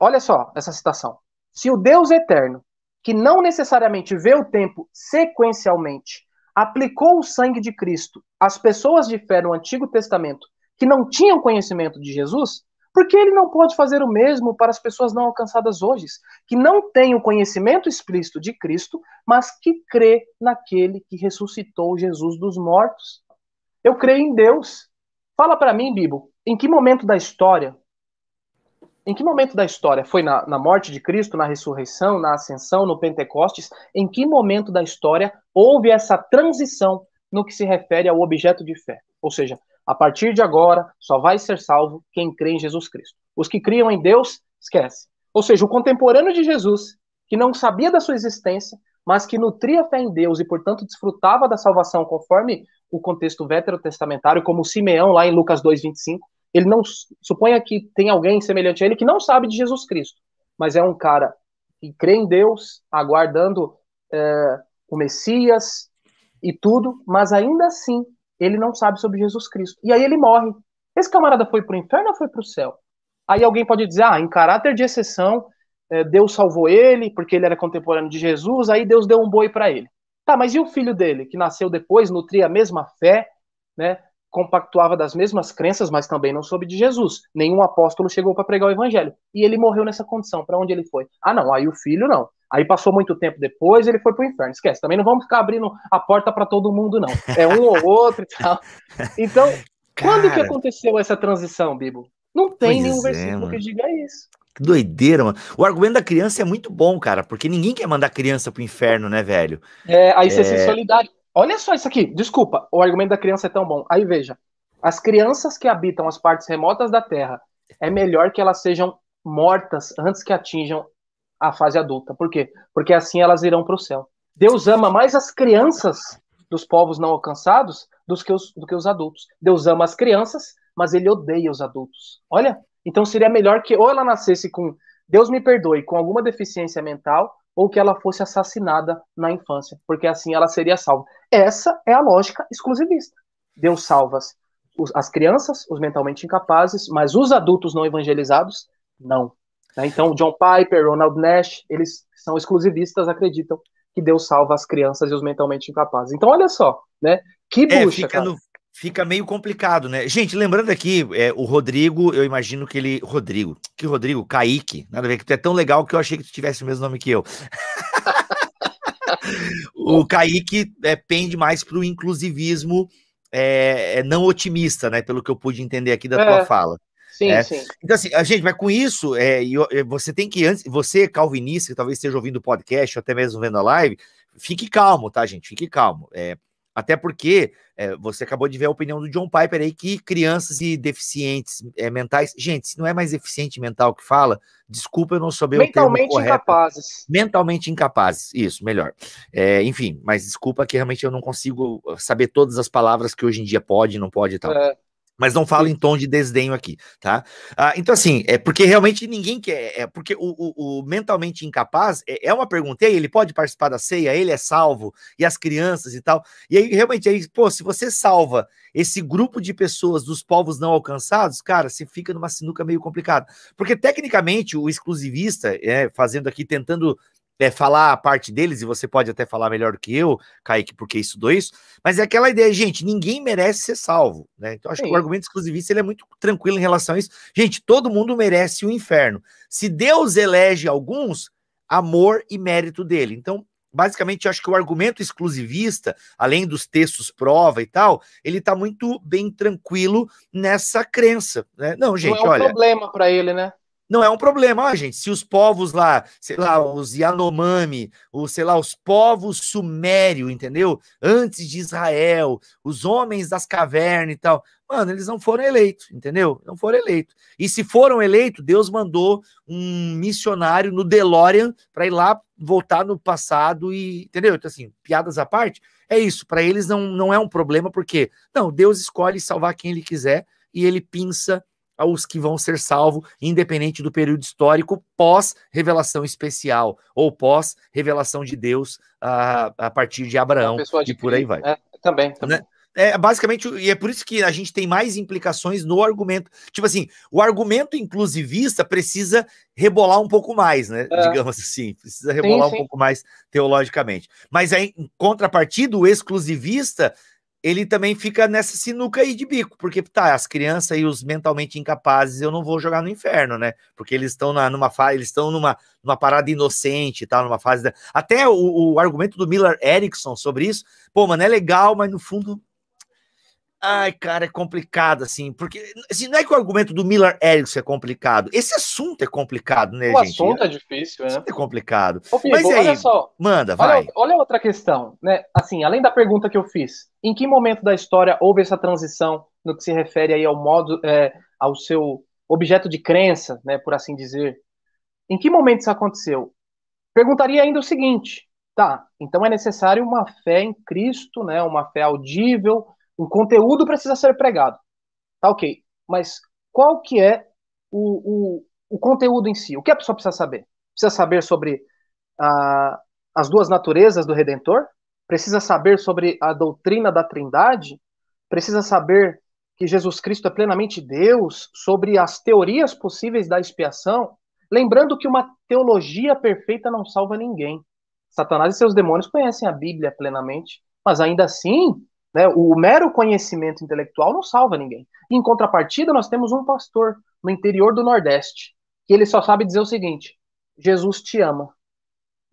olha só essa citação. Se o Deus eterno, que não necessariamente vê o tempo sequencialmente, aplicou o sangue de Cristo às pessoas de fé no Antigo Testamento que não tinham conhecimento de Jesus, por que ele não pode fazer o mesmo para as pessoas não alcançadas hoje, que não têm o conhecimento explícito de Cristo, mas que crê naquele que ressuscitou Jesus dos mortos? Eu creio em Deus. Fala para mim, Bibo, em que momento da história? Em que momento da história? Foi na morte de Cristo, na ressurreição, na ascensão, no Pentecostes? Em que momento da história houve essa transição no que se refere ao objeto de fé? Ou seja, a partir de agora, só vai ser salvo quem crê em Jesus Cristo. Os que criam em Deus, esquece. Ou seja, o contemporâneo de Jesus, que não sabia da sua existência, mas que nutria fé em Deus e, portanto, desfrutava da salvação conforme o contexto veterotestamentário, como Simeão, lá em Lucas 2,25, ele não suponha que tem alguém semelhante a ele que não sabe de Jesus Cristo, mas é um cara que crê em Deus, aguardando o Messias e tudo, mas ainda assim ele não sabe sobre Jesus Cristo. E aí ele morre. Esse camarada foi para o inferno ou foi para o céu? Aí alguém pode dizer, em caráter de exceção, Deus salvou ele porque ele era contemporâneo de Jesus, aí Deus deu um boi para ele. Tá, mas e o filho dele, que nasceu depois, nutria a mesma fé, né? Compactuava das mesmas crenças, mas também não soube de Jesus. Nenhum apóstolo chegou para pregar o evangelho. E ele morreu nessa condição. Para onde ele foi? Não, aí o filho não. Aí passou muito tempo depois, ele foi para o inferno. Esquece, também não vamos ficar abrindo a porta para todo mundo, não. É um ou outro e tal. Então, quando que aconteceu essa transição, Bibo? Não tem nenhum versículo que diga isso. Que doideira, mano. O argumento da criança é muito bom, cara, porque ninguém quer mandar criança pro inferno, né, velho? Aí você se solidário. Olha só isso aqui, desculpa, o argumento da criança é tão bom. Aí veja, as crianças que habitam as partes remotas da Terra, é melhor que elas sejam mortas antes que atinjam a fase adulta. Por quê? Porque assim elas irão para o céu. Deus ama mais as crianças dos povos não alcançados do que os adultos. Deus ama as crianças, mas ele odeia os adultos. Olha, então seria melhor que ou ela nascesse com, Deus me perdoe, com alguma deficiência mental, ou que ela fosse assassinada na infância, porque assim ela seria salva. Essa é a lógica exclusivista. Deus salva as crianças, os mentalmente incapazes, mas os adultos não evangelizados, não. Então, John Piper, Ronald Nash, eles são exclusivistas, acreditam que Deus salva as crianças e os mentalmente incapazes. Então, olha só, né? Que bucha, cara. Fica meio complicado, né? Gente, lembrando aqui, o Rodrigo, eu imagino que ele. Rodrigo? Kaique. Nada a ver, que tu é tão legal que eu achei que tu tivesse o mesmo nome que eu. O Kaique pende mais pro inclusivismo não otimista, né? Pelo que eu pude entender aqui da tua fala. Sim, sim. Então, assim, a gente vai com isso, você tem que, antes, você, calvinista, que talvez esteja ouvindo o podcast, ou até mesmo vendo a live, fique calmo, tá, gente? Fique calmo. Até porque você acabou de ver a opinião do John Piper aí, que crianças e deficientes mentais. Gente, se não é mais deficiente mental que fala, desculpa eu não souber o termo correto. Mentalmente incapazes. Mentalmente incapazes, isso, melhor. Enfim, mas desculpa que realmente eu não consigo saber todas as palavras que hoje em dia pode e não pode e tal. Mas não falo em tom de desdenho aqui, tá? Então, assim, porque realmente ninguém quer. Porque o mentalmente incapaz é uma pergunta. E aí, ele pode participar da ceia? Ele é salvo? E as crianças e tal? E aí, realmente, se você salva esse grupo de pessoas dos povos não alcançados, cara, você fica numa sinuca meio complicada. Porque, tecnicamente, o exclusivista, fazendo aqui, tentando falar a parte deles, e você pode até falar melhor do que eu, Kaique, porque estudou isso, mas é aquela ideia, gente, ninguém merece ser salvo, né? Então, acho que o argumento exclusivista ele é muito tranquilo em relação a isso. Gente, todo mundo merece o inferno. Se Deus elege alguns, amor e mérito dele. Então, basicamente, eu acho que o argumento exclusivista, além dos textos prova e tal, ele tá muito bem tranquilo nessa crença, né? Não, gente, não é um problema para ele, né? Não é um problema, gente. Se os povos lá, sei lá, os Yanomami, sei lá, os povos sumério, entendeu? Antes de Israel, os homens das cavernas e tal, mano, eles não foram eleitos, entendeu? Não foram eleitos. E se foram eleitos, Deus mandou um missionário no DeLorean para ir lá voltar no passado e, entendeu? Então, assim, piadas à parte, é isso. Para eles não é um problema, porque, não, Deus escolhe salvar quem ele quiser e ele pinça aos que vão ser salvos, independente do período histórico, pós-revelação especial, ou pós-revelação de Deus a partir de Abraão, e por aí vai. Também. Né? Basicamente, e é por isso que a gente tem mais implicações no argumento. Tipo assim, o argumento inclusivista precisa rebolar um pouco mais, né? Digamos assim, precisa rebolar um pouco mais teologicamente. Mas aí, em contrapartida, o exclusivista ele também fica nessa sinuca aí de bico, porque as crianças e os mentalmente incapazes eu não vou jogar no inferno, né? Porque eles estão numa fase, eles estão numa parada inocente, tá? Numa fase até o argumento do Miller Erickson sobre isso, pô, mano, é legal, mas no fundo ai, cara, é complicado, assim, porque assim, não é que o argumento do Miller Erickson é complicado, esse assunto é complicado, né, gente? O assunto é difícil, né? É complicado. Ô, Pipo, mas aí, olha só, vai. Olha outra questão, né? Assim, além da pergunta que eu fiz, em que momento da história houve essa transição no que se refere aí ao modo, ao seu objeto de crença, né, por assim dizer? Em que momento isso aconteceu? Perguntaria ainda o seguinte, tá, então é necessário uma fé em Cristo, né, uma fé audível, um conteúdo precisa ser pregado. Tá, ok. Mas qual que é o conteúdo em si? O que a pessoa precisa saber? Precisa saber sobre as duas naturezas do Redentor? Precisa saber sobre a doutrina da Trindade? Precisa saber que Jesus Cristo é plenamente Deus? Sobre as teorias possíveis da expiação? Lembrando que uma teologia perfeita não salva ninguém. Satanás e seus demônios conhecem a Bíblia plenamente, mas ainda assim, né, o mero conhecimento intelectual não salva ninguém. E, em contrapartida, nós temos um pastor no interior do Nordeste, que ele só sabe dizer o seguinte: Jesus te ama.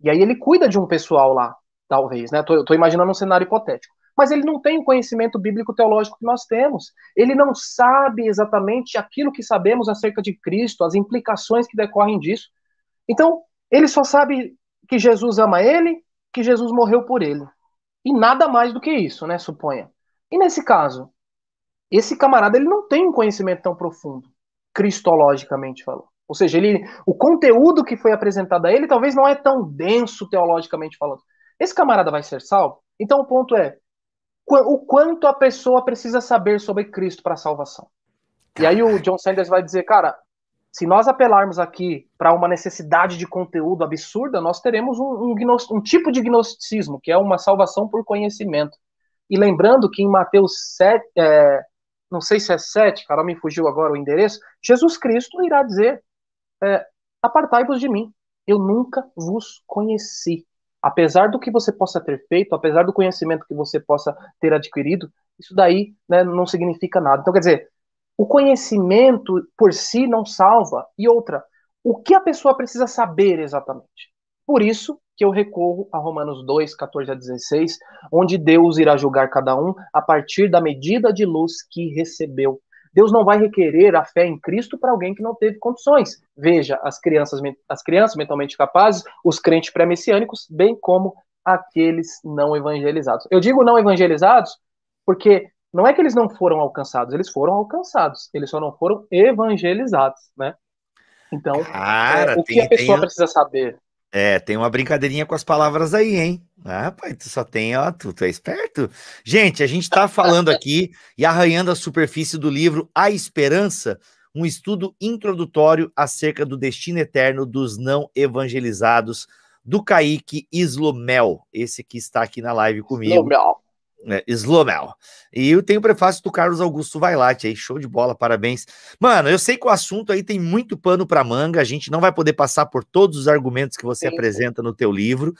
E aí ele cuida de um pessoal lá, talvez, né? Tô imaginando um cenário hipotético. Mas ele não tem o conhecimento bíblico teológico que nós temos. Ele não sabe exatamente aquilo que sabemos acerca de Cristo, as implicações que decorrem disso. Então, ele só sabe que Jesus ama ele, que Jesus morreu por ele. E nada mais do que isso, né, suponha. E nesse caso, esse camarada ele não tem um conhecimento tão profundo, cristologicamente falando. Ou seja, o conteúdo que foi apresentado a ele talvez não é tão denso teologicamente falando. Esse camarada vai ser salvo? Então o ponto é, o quanto a pessoa precisa saber sobre Cristo para a salvação. E aí o John Sanders vai dizer, cara, se nós apelarmos aqui para uma necessidade de conteúdo absurda, nós teremos um tipo de gnosticismo, que é uma salvação por conhecimento. E lembrando que em Mateus 7, não sei se é 7, cara, me fugiu agora o endereço, Jesus Cristo irá dizer, apartai-vos de mim, eu nunca vos conheci. Apesar do que você possa ter feito, apesar do conhecimento que você possa ter adquirido, isso daí, né, não significa nada. Então, quer dizer, o conhecimento por si não salva. E outra, o que a pessoa precisa saber exatamente? Por isso que eu recorro a Romanos 2, 14 a 16, onde Deus irá julgar cada um a partir da medida de luz que recebeu. Deus não vai requerer a fé em Cristo para alguém que não teve condições. Veja, as crianças mentalmente capazes, os crentes pré-messiânicos, bem como aqueles não evangelizados. Eu digo não evangelizados porque não é que eles não foram alcançados, eles foram alcançados, eles só não foram evangelizados, né? Então, Cara, o que a pessoa precisa saber? tem uma brincadeirinha com as palavras aí, hein? Ah, pai, tu só tem, ó, tu é esperto. Gente, a gente tá falando aqui e arranhando a superfície do livro A Esperança, um estudo introdutório acerca do destino eterno dos não evangelizados, do Kaique Slomel, esse que está aqui na live comigo. Slomel. E eu tenho o prefácio do Carlos Augusto Vailate aí, show de bola, parabéns. Mano, eu sei que o assunto aí tem muito pano para manga, a gente não vai poder passar por todos os argumentos que você apresenta no teu livro.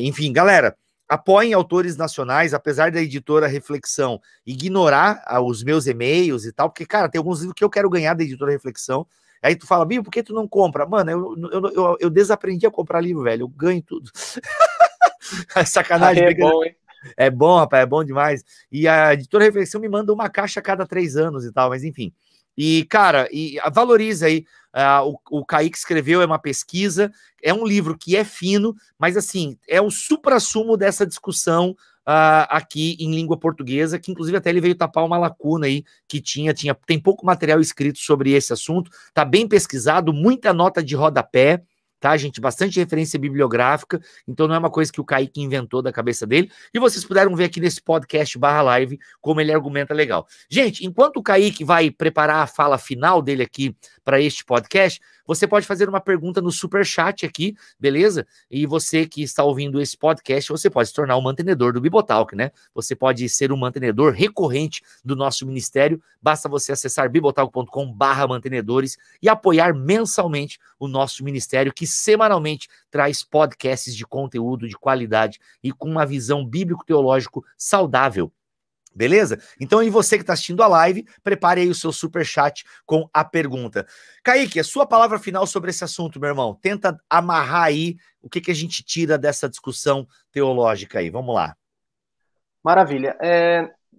Enfim, galera, apoiem autores nacionais, apesar da editora Reflexão ignorar os meus e-mails e tal, porque, cara, tem alguns livros que eu quero ganhar da editora Reflexão. Aí tu fala, Bia, por que tu não compra? Mano, eu desaprendi a comprar livro, velho, eu ganho tudo. Sacanagem. É bom, hein? É bom, rapaz, é bom demais. E a editora Reflexão me manda uma caixa a cada 3 anos e tal, mas enfim. E, cara, valoriza aí. O Kaique escreveu, é uma pesquisa, é um livro que é fino, mas, assim, é o suprassumo dessa discussão aqui em língua portuguesa, que, inclusive, até ele veio tapar uma lacuna aí que tem pouco material escrito sobre esse assunto. Tá bem pesquisado, muita nota de rodapé, tá, gente? Bastante referência bibliográfica, então não é uma coisa que o Kaique inventou da cabeça dele, e vocês puderam ver aqui nesse podcast /live como ele argumenta legal. Gente, enquanto o Kaique vai preparar a fala final dele aqui para este podcast, você pode fazer uma pergunta no superchat aqui, beleza? E você que está ouvindo esse podcast, você pode se tornar um mantenedor do Bibotalk, né? Você pode ser um mantenedor recorrente do nosso ministério, basta você acessar bibotalk.com/mantenedores e apoiar mensalmente o nosso ministério, que semanalmente traz podcasts de conteúdo de qualidade e com uma visão bíblico-teológico saudável. Beleza? Então, e você que está assistindo a live, prepare aí o seu superchat com a pergunta. Kaique, a sua palavra final sobre esse assunto, meu irmão. Tenta amarrar aí o que a gente tira dessa discussão teológica aí. Vamos lá. Maravilha.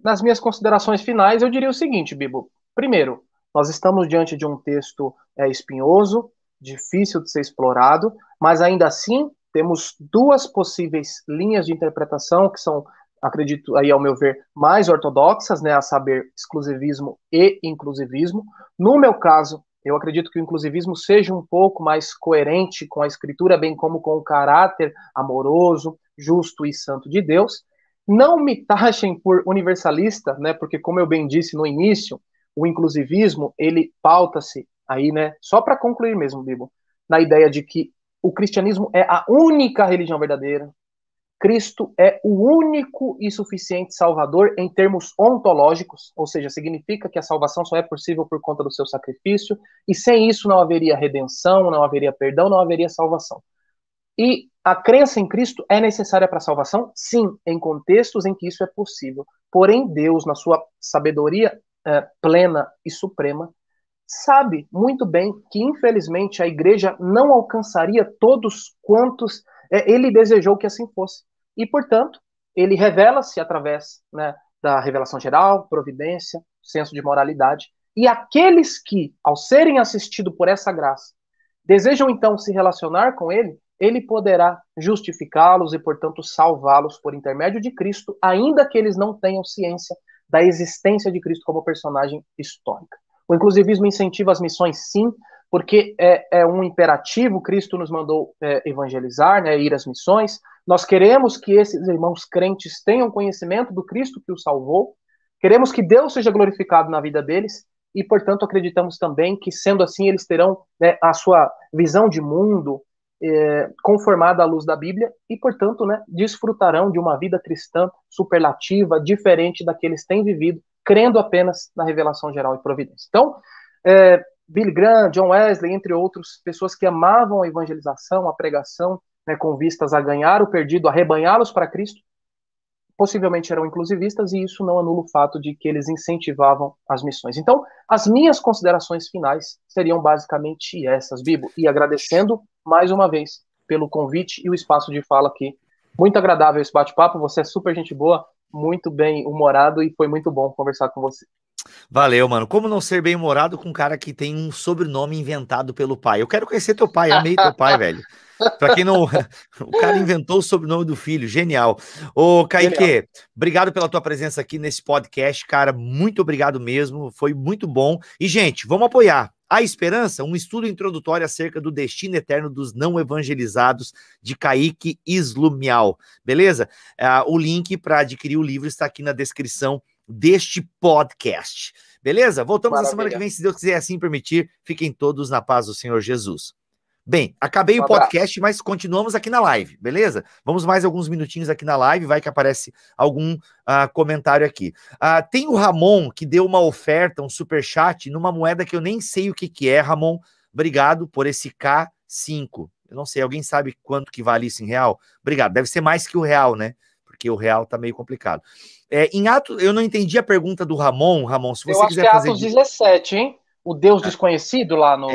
Nas minhas considerações finais, eu diria o seguinte, Bibo. Primeiro, nós estamos diante de um texto espinhoso, difícil de ser explorado, mas ainda assim temos duas possíveis linhas de interpretação que são, acredito aí ao meu ver, mais ortodoxas, né, a saber, exclusivismo e inclusivismo. No meu caso, eu acredito que o inclusivismo seja um pouco mais coerente com a escritura, bem como com o caráter amoroso, justo e santo de Deus. Não me taxem por universalista, né, porque como eu bem disse no início, o inclusivismo, ele pauta-se aí, né, só para concluir mesmo, Bibo, na ideia de que o cristianismo é a única religião verdadeira, Cristo é o único e suficiente salvador em termos ontológicos, ou seja, significa que a salvação só é possível por conta do seu sacrifício, e sem isso não haveria redenção, não haveria perdão, não haveria salvação. E a crença em Cristo é necessária para a salvação? Sim, em contextos em que isso é possível. Porém, Deus, na sua sabedoria plena e suprema, sabe muito bem que, infelizmente, a igreja não alcançaria todos quantos ele desejou que assim fosse. E, portanto, ele revela-se através, né, da revelação geral, providência, senso de moralidade. E aqueles que, ao serem assistidos por essa graça, desejam então se relacionar com ele, ele poderá justificá-los e, portanto, salvá-los por intermédio de Cristo, ainda que eles não tenham ciência da existência de Cristo como personagem histórica. O inclusivismo incentiva as missões, sim, porque é um imperativo, Cristo nos mandou evangelizar, né, ir às missões. Nós queremos que esses irmãos crentes tenham conhecimento do Cristo que os salvou, queremos que Deus seja glorificado na vida deles, e, portanto, acreditamos também que, sendo assim, eles terão, né, a sua visão de mundo conformada à luz da Bíblia e, portanto, né, desfrutarão de uma vida cristã superlativa, diferente da que eles têm vivido, crendo apenas na revelação geral e providência. Então, Billy Graham, John Wesley, entre outros, pessoas que amavam a evangelização, a pregação, né, com vistas a ganhar o perdido, a rebanhá-los para Cristo, possivelmente eram inclusivistas, e isso não anula o fato de que eles incentivavam as missões. Então, as minhas considerações finais seriam basicamente essas, Bibo, e agradecendo mais uma vez pelo convite e o espaço de fala aqui. Muito agradável esse bate-papo, você é super gente boa, muito bem humorado, e foi muito bom conversar com você. Valeu, mano. Como não ser bem-humorado com um cara que tem um sobrenome inventado pelo pai? Eu quero conhecer teu pai, amei teu pai, velho. Pra quem não... O cara inventou o sobrenome do filho, genial. Ô, Kaique, genial. Obrigado pela tua presença aqui nesse podcast, cara, muito obrigado mesmo, foi muito bom. E, gente, vamos apoiar A Esperança, um estudo introdutório acerca do destino eterno dos não evangelizados, de Kaique Slumial, beleza? O link para adquirir o livro está aqui na descrição deste podcast, beleza? Voltamos na semana que vem, se Deus quiser assim permitir. Fiquem todos na paz do Senhor Jesus. Bem, acabei o podcast, mas continuamos aqui na live, beleza? Vamos mais alguns minutinhos aqui na live, vai que aparece algum comentário aqui. Tem o Ramon, que deu uma oferta, um superchat, numa moeda que eu nem sei o que é, Ramon. Obrigado por esse K5. Eu não sei, alguém sabe quanto que vale isso em real? Obrigado, deve ser mais que o real, né? Porque o real tá meio complicado. Em Atos, eu não entendi a pergunta do Ramon, se você quiser fazer... Eu acho que é Atos 17, hein? O Deus desconhecido lá no...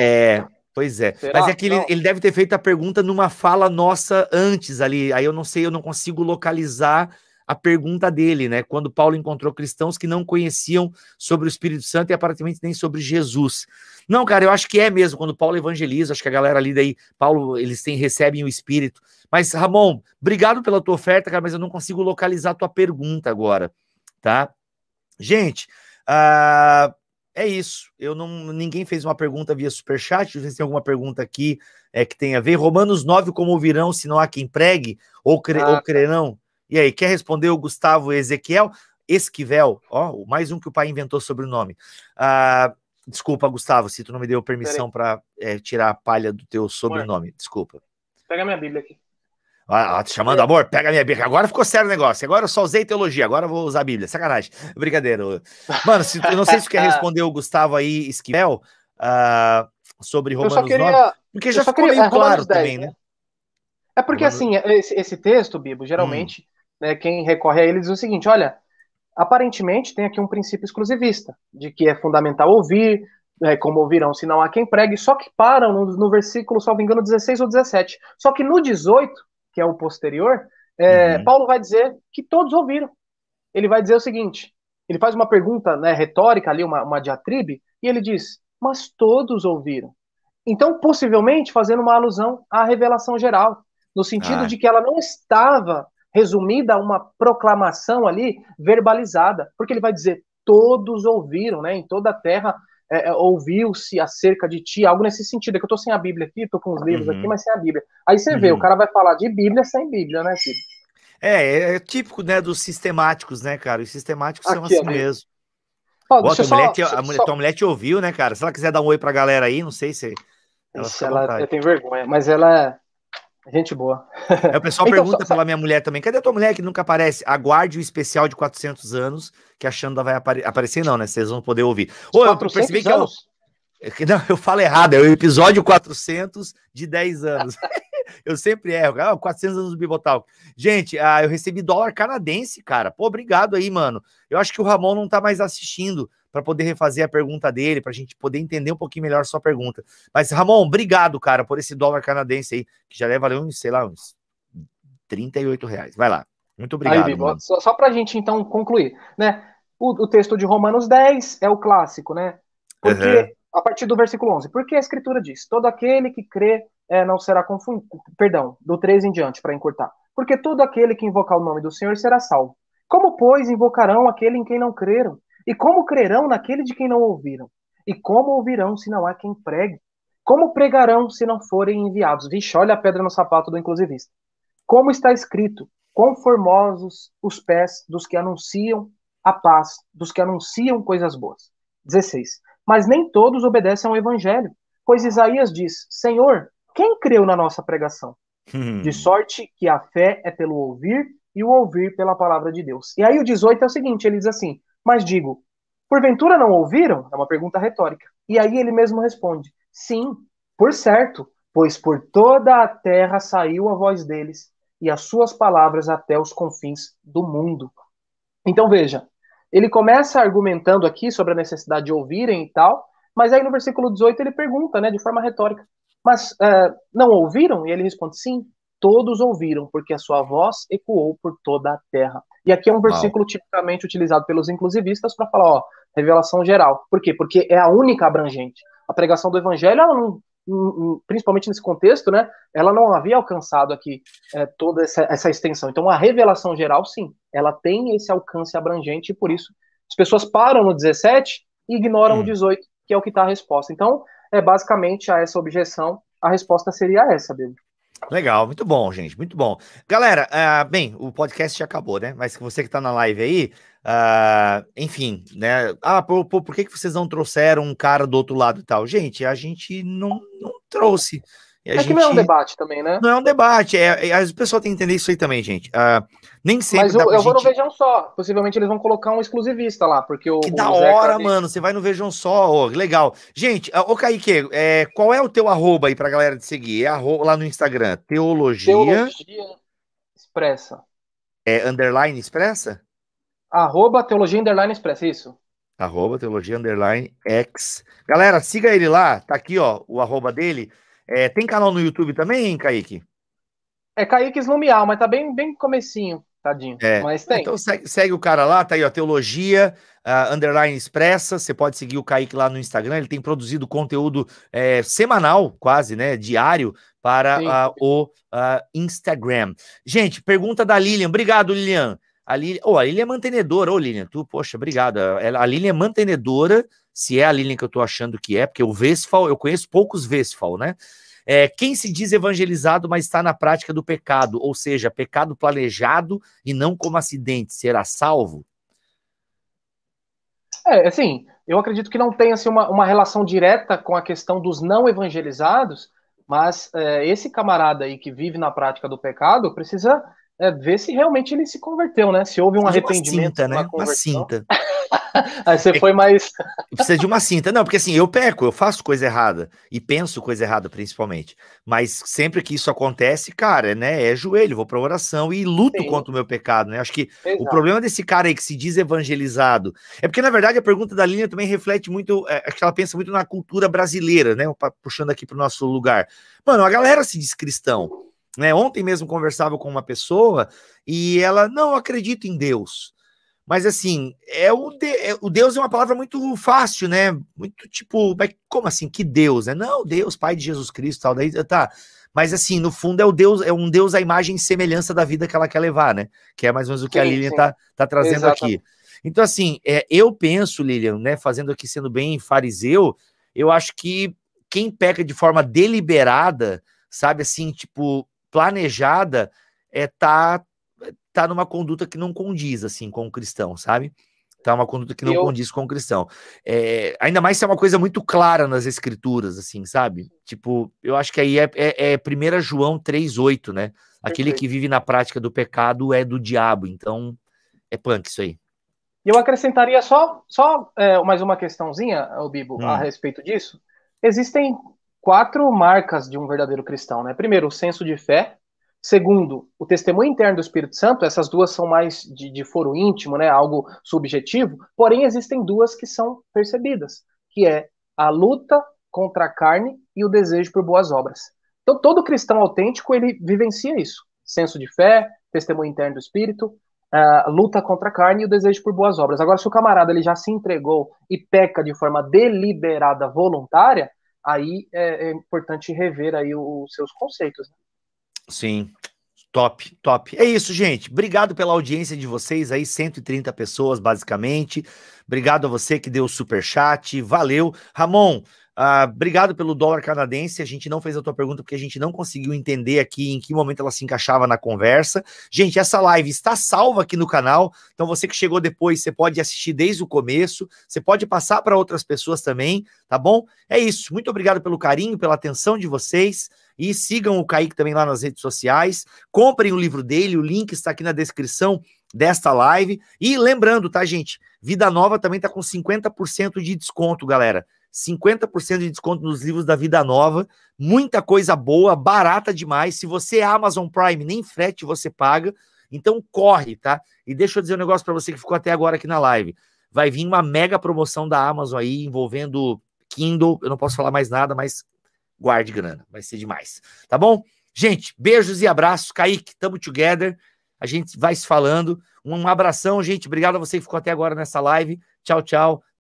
Pois é. Será? Mas é que ele deve ter feito a pergunta numa fala nossa antes ali, aí eu não sei, eu não consigo localizar a pergunta dele, né? Quando Paulo encontrou cristãos que não conheciam sobre o Espírito Santo e aparentemente nem sobre Jesus. Não, cara, eu acho que é mesmo, quando Paulo evangeliza, acho que a galera ali daí, Paulo, eles recebem o Espírito. Mas, Ramon, obrigado pela tua oferta, cara, mas eu não consigo localizar a tua pergunta agora, tá? Gente, é isso. Ninguém fez uma pergunta via superchat. Deixa eu ver se tem alguma pergunta aqui que tem a ver. Romanos 9, como ouvirão, se não há quem pregue, ou crerão? E aí, quer responder o Gustavo Ezequiel? Esquivel, ó, mais um que o pai inventou sobrenome. Desculpa, Gustavo, se tu não me deu permissão para tirar a palha do teu sobrenome. Desculpa. Pega minha Bíblia aqui. Te chamando, amor, pega a minha Bíblia. Agora ficou sério o negócio. Agora eu só usei teologia, agora eu vou usar a Bíblia. Sacanagem. Brincadeira. Mano, eu não sei se tu quer responder o Gustavo aí, Esquivel, sobre Romanos 9, porque já ficou meio claro 10, também, né? É porque, assim, esse texto, Bibo, geralmente, né, quem recorre a ele diz o seguinte, olha, aparentemente tem aqui um princípio exclusivista, de que é fundamental ouvir, como ouvirão, se não há quem pregue, só que param no versículo, salvo engano, 16 ou 17. Só que no 18, que é o posterior, Paulo vai dizer que todos ouviram. Ele vai dizer o seguinte, ele faz uma pergunta, né, retórica ali, uma diatribe, e ele diz, mas todos ouviram. Então, possivelmente, fazendo uma alusão à revelação geral, no sentido de que ela não estava resumida a uma proclamação ali, verbalizada, porque ele vai dizer, todos ouviram, né, em toda a terra ouviu-se acerca de ti, algo nesse sentido, é que eu tô sem a Bíblia aqui, tô com os livros aqui, mas sem a Bíblia. Aí você vê, o cara vai falar de Bíblia sem Bíblia, né, Cid? É típico, né, dos sistemáticos, né, cara? Os sistemáticos são assim mesmo. Tua mulher te ouviu, né, cara? Se ela quiser dar um oi pra galera aí, não sei se... Eu tenho vergonha, mas ela é gente boa. O pessoal pergunta pela minha mulher também, cadê a tua mulher que nunca aparece? Aguarde o especial de 400 anos, que a Xanda vai aparecer não, né? Vocês vão poder ouvir. Eu percebi que não, eu falo errado, é o episódio 400 de 10 anos. Eu sempre erro. 400 anos do Bibotal. Gente, eu recebi dólar canadense, cara. Pô, obrigado aí, mano. Eu acho que o Ramon não tá mais assistindo para poder refazer a pergunta dele, pra gente poder entender um pouquinho melhor a sua pergunta. Mas, Ramon, obrigado, cara, por esse dólar canadense aí, que já deve valer uns, sei lá, uns R$38. Vai lá. Muito obrigado. Aí, só pra gente, então, concluir, né? O texto de Romanos 10 é o clássico, né? Porque, a partir do versículo 11, porque a Escritura diz, todo aquele que crê não será confundido. Perdão, do 3 em diante, para encurtar. Porque todo aquele que invocar o nome do Senhor será salvo. Como, pois, invocarão aquele em quem não creram? E como crerão naquele de quem não ouviram? E como ouvirão se não há quem pregue? Como pregarão se não forem enviados? Vixe, olha a pedra no sapato do inclusivista. Como está escrito, quão formosos os pés dos que anunciam a paz, dos que anunciam coisas boas. 16. Mas nem todos obedecem ao evangelho, pois Isaías diz, Senhor, quem creu na nossa pregação? De sorte que a fé é pelo ouvir e o ouvir pela palavra de Deus. E aí o 18 é o seguinte, ele diz assim, mas digo, porventura não ouviram? É uma pergunta retórica. E aí ele mesmo responde, sim, por certo, pois por toda a terra saiu a voz deles e as suas palavras até os confins do mundo. Então veja, ele começa argumentando aqui sobre a necessidade de ouvirem e tal, mas aí no versículo 18 ele pergunta, né, de forma retórica, mas não ouviram? E ele responde, sim, todos ouviram, porque a sua voz ecoou por toda a terra. E aqui é um versículo tipicamente utilizado pelos inclusivistas para falar, ó, revelação geral. Por quê? Porque é a única abrangente. A pregação do evangelho, ela não, principalmente nesse contexto, né, ela não havia alcançado aqui toda essa extensão. Então, a revelação geral, sim, ela tem esse alcance abrangente e por isso as pessoas param no 17 e ignoram o 18, que é o que está a resposta. Então, basicamente a essa objeção, a resposta seria essa, Bíblia. Legal, muito bom, gente, muito bom. Galera, bem, o podcast já acabou, né? Mas você que tá na live aí, enfim, né? Por que vocês não trouxeram um cara do outro lado e tal? Gente, a gente não trouxe. Que não é um debate também, né? Não é um debate, as pessoas têm que entender isso aí também, gente. Nem sempre. Mas eu vou no Vejam Só. Possivelmente eles vão colocar um exclusivista lá, porque que da hora, mano. Você vai no Vejam Só, legal. Gente, ô Kaique, qual é o teu arroba aí pra galera te seguir? É lá no Instagram, Teologia Expressa. Underline Expressa? Teologia Underline Expressa, isso. Teologia Underline X. Galera, siga ele lá, tá aqui, ó, o arroba dele. Tem canal no YouTube também, hein, Kaique? Kaique Slumial, mas tá bem comecinho, tadinho. Mas tem. Então segue o cara lá, tá aí, ó, Teologia Underline Expressa. Você pode seguir o Kaique lá no Instagram. Ele tem produzido conteúdo semanal, quase, né? Diário, para o Instagram. Gente, pergunta da Lilian. Obrigado, Lilian. A Lilian é mantenedora. Lilian, poxa, obrigado. A Lilian é mantenedora, se é a Lilian que eu tô achando que é, porque o Westphal, eu conheço poucos Westphal, né? Quem se diz evangelizado, mas está na prática do pecado, ou seja, pecado planejado e não como acidente, será salvo? Assim, eu acredito que não tem assim, uma relação direta com a questão dos não evangelizados, mas esse camarada aí que vive na prática do pecado precisa ver se realmente ele se converteu, né? Se houve um arrependimento, uma cinta, né? Uma cinta. Aí você foi mais... Precisa de uma cinta. Não, porque assim, eu peco, eu faço coisa errada. E penso coisa errada, principalmente. Mas sempre que isso acontece, cara, né? É joelho, vou pra oração e luto contra o meu pecado, né? Acho que o problema desse cara aí que se diz evangelizado é porque, na verdade, a pergunta da Lilian também reflete muito, acho que ela pensa muito na cultura brasileira, né? Puxando aqui pro nosso lugar. Mano, a galera se diz cristão, né? Ontem mesmo conversava com uma pessoa e ela não acredita em Deus. Mas assim, o Deus é uma palavra muito fácil, né? Muito tipo, mas como assim? Que Deus, né? Não, Deus, Pai de Jesus Cristo, tal, daí tá. Mas assim, no fundo é um Deus à imagem e semelhança da vida que ela quer levar, né? Que é mais ou menos o que a Lilian tá trazendo aqui. Então, assim, eu penso, Lilian, né? Fazendo aqui, sendo bem fariseu, eu acho que quem peca de forma deliberada, sabe, assim, tipo, planejada, tá numa conduta que não condiz, assim, com o cristão, sabe? Tá uma conduta que não condiz com o cristão. Ainda mais se é uma coisa muito clara nas escrituras, assim, sabe? Tipo, eu acho que aí é 1 João 3,8, né? Aquele que vive na prática do pecado é do diabo, então é punk isso aí. E eu acrescentaria só mais uma questãozinha, Bibo, a respeito disso. Existem 4 marcas de um verdadeiro cristão, né? Primeiro, o senso de fé. Segundo, o testemunho interno do Espírito Santo. Essas duas são mais de foro íntimo, né? Algo subjetivo. Porém, existem 2 que são percebidas, que é a luta contra a carne e o desejo por boas obras. Então, todo cristão autêntico, ele vivencia isso. Senso de fé, testemunho interno do Espírito, luta contra a carne e o desejo por boas obras. Agora, se o camarada ele já se entregou e peca de forma deliberada, voluntária, aí é importante rever aí os seus conceitos, né? Sim, top, top. É isso, gente. Obrigado pela audiência de vocês aí, 130 pessoas, basicamente. Obrigado a você que deu o superchat. Valeu. Ramon, Obrigado pelo dólar canadense. A gente não fez a tua pergunta porque a gente não conseguiu entender aqui em que momento ela se encaixava na conversa. Gente, essa live está salva aqui no canal, então você que chegou depois, você pode assistir desde o começo, você pode passar para outras pessoas também, tá bom? É isso. Muito obrigado pelo carinho, pela atenção de vocês. E sigam o Kaique também lá nas redes sociais. Comprem o livro dele, o link está aqui na descrição desta live. E lembrando, tá, gente? Vida Nova também tá com 50% de desconto, galera. 50% de desconto nos livros da Vida Nova. Muita coisa boa, barata demais. Se você é Amazon Prime, nem frete você paga. Então corre, tá? E deixa eu dizer um negócio para você que ficou até agora aqui na live. Vai vir uma mega promoção da Amazon aí, envolvendo Kindle. Eu não posso falar mais nada, mas guarde grana. Vai ser demais. Tá bom? Gente, beijos e abraços. Kaique, tamo together. A gente vai se falando. Um abração, gente. Obrigado a você que ficou até agora nessa live. Tchau, tchau.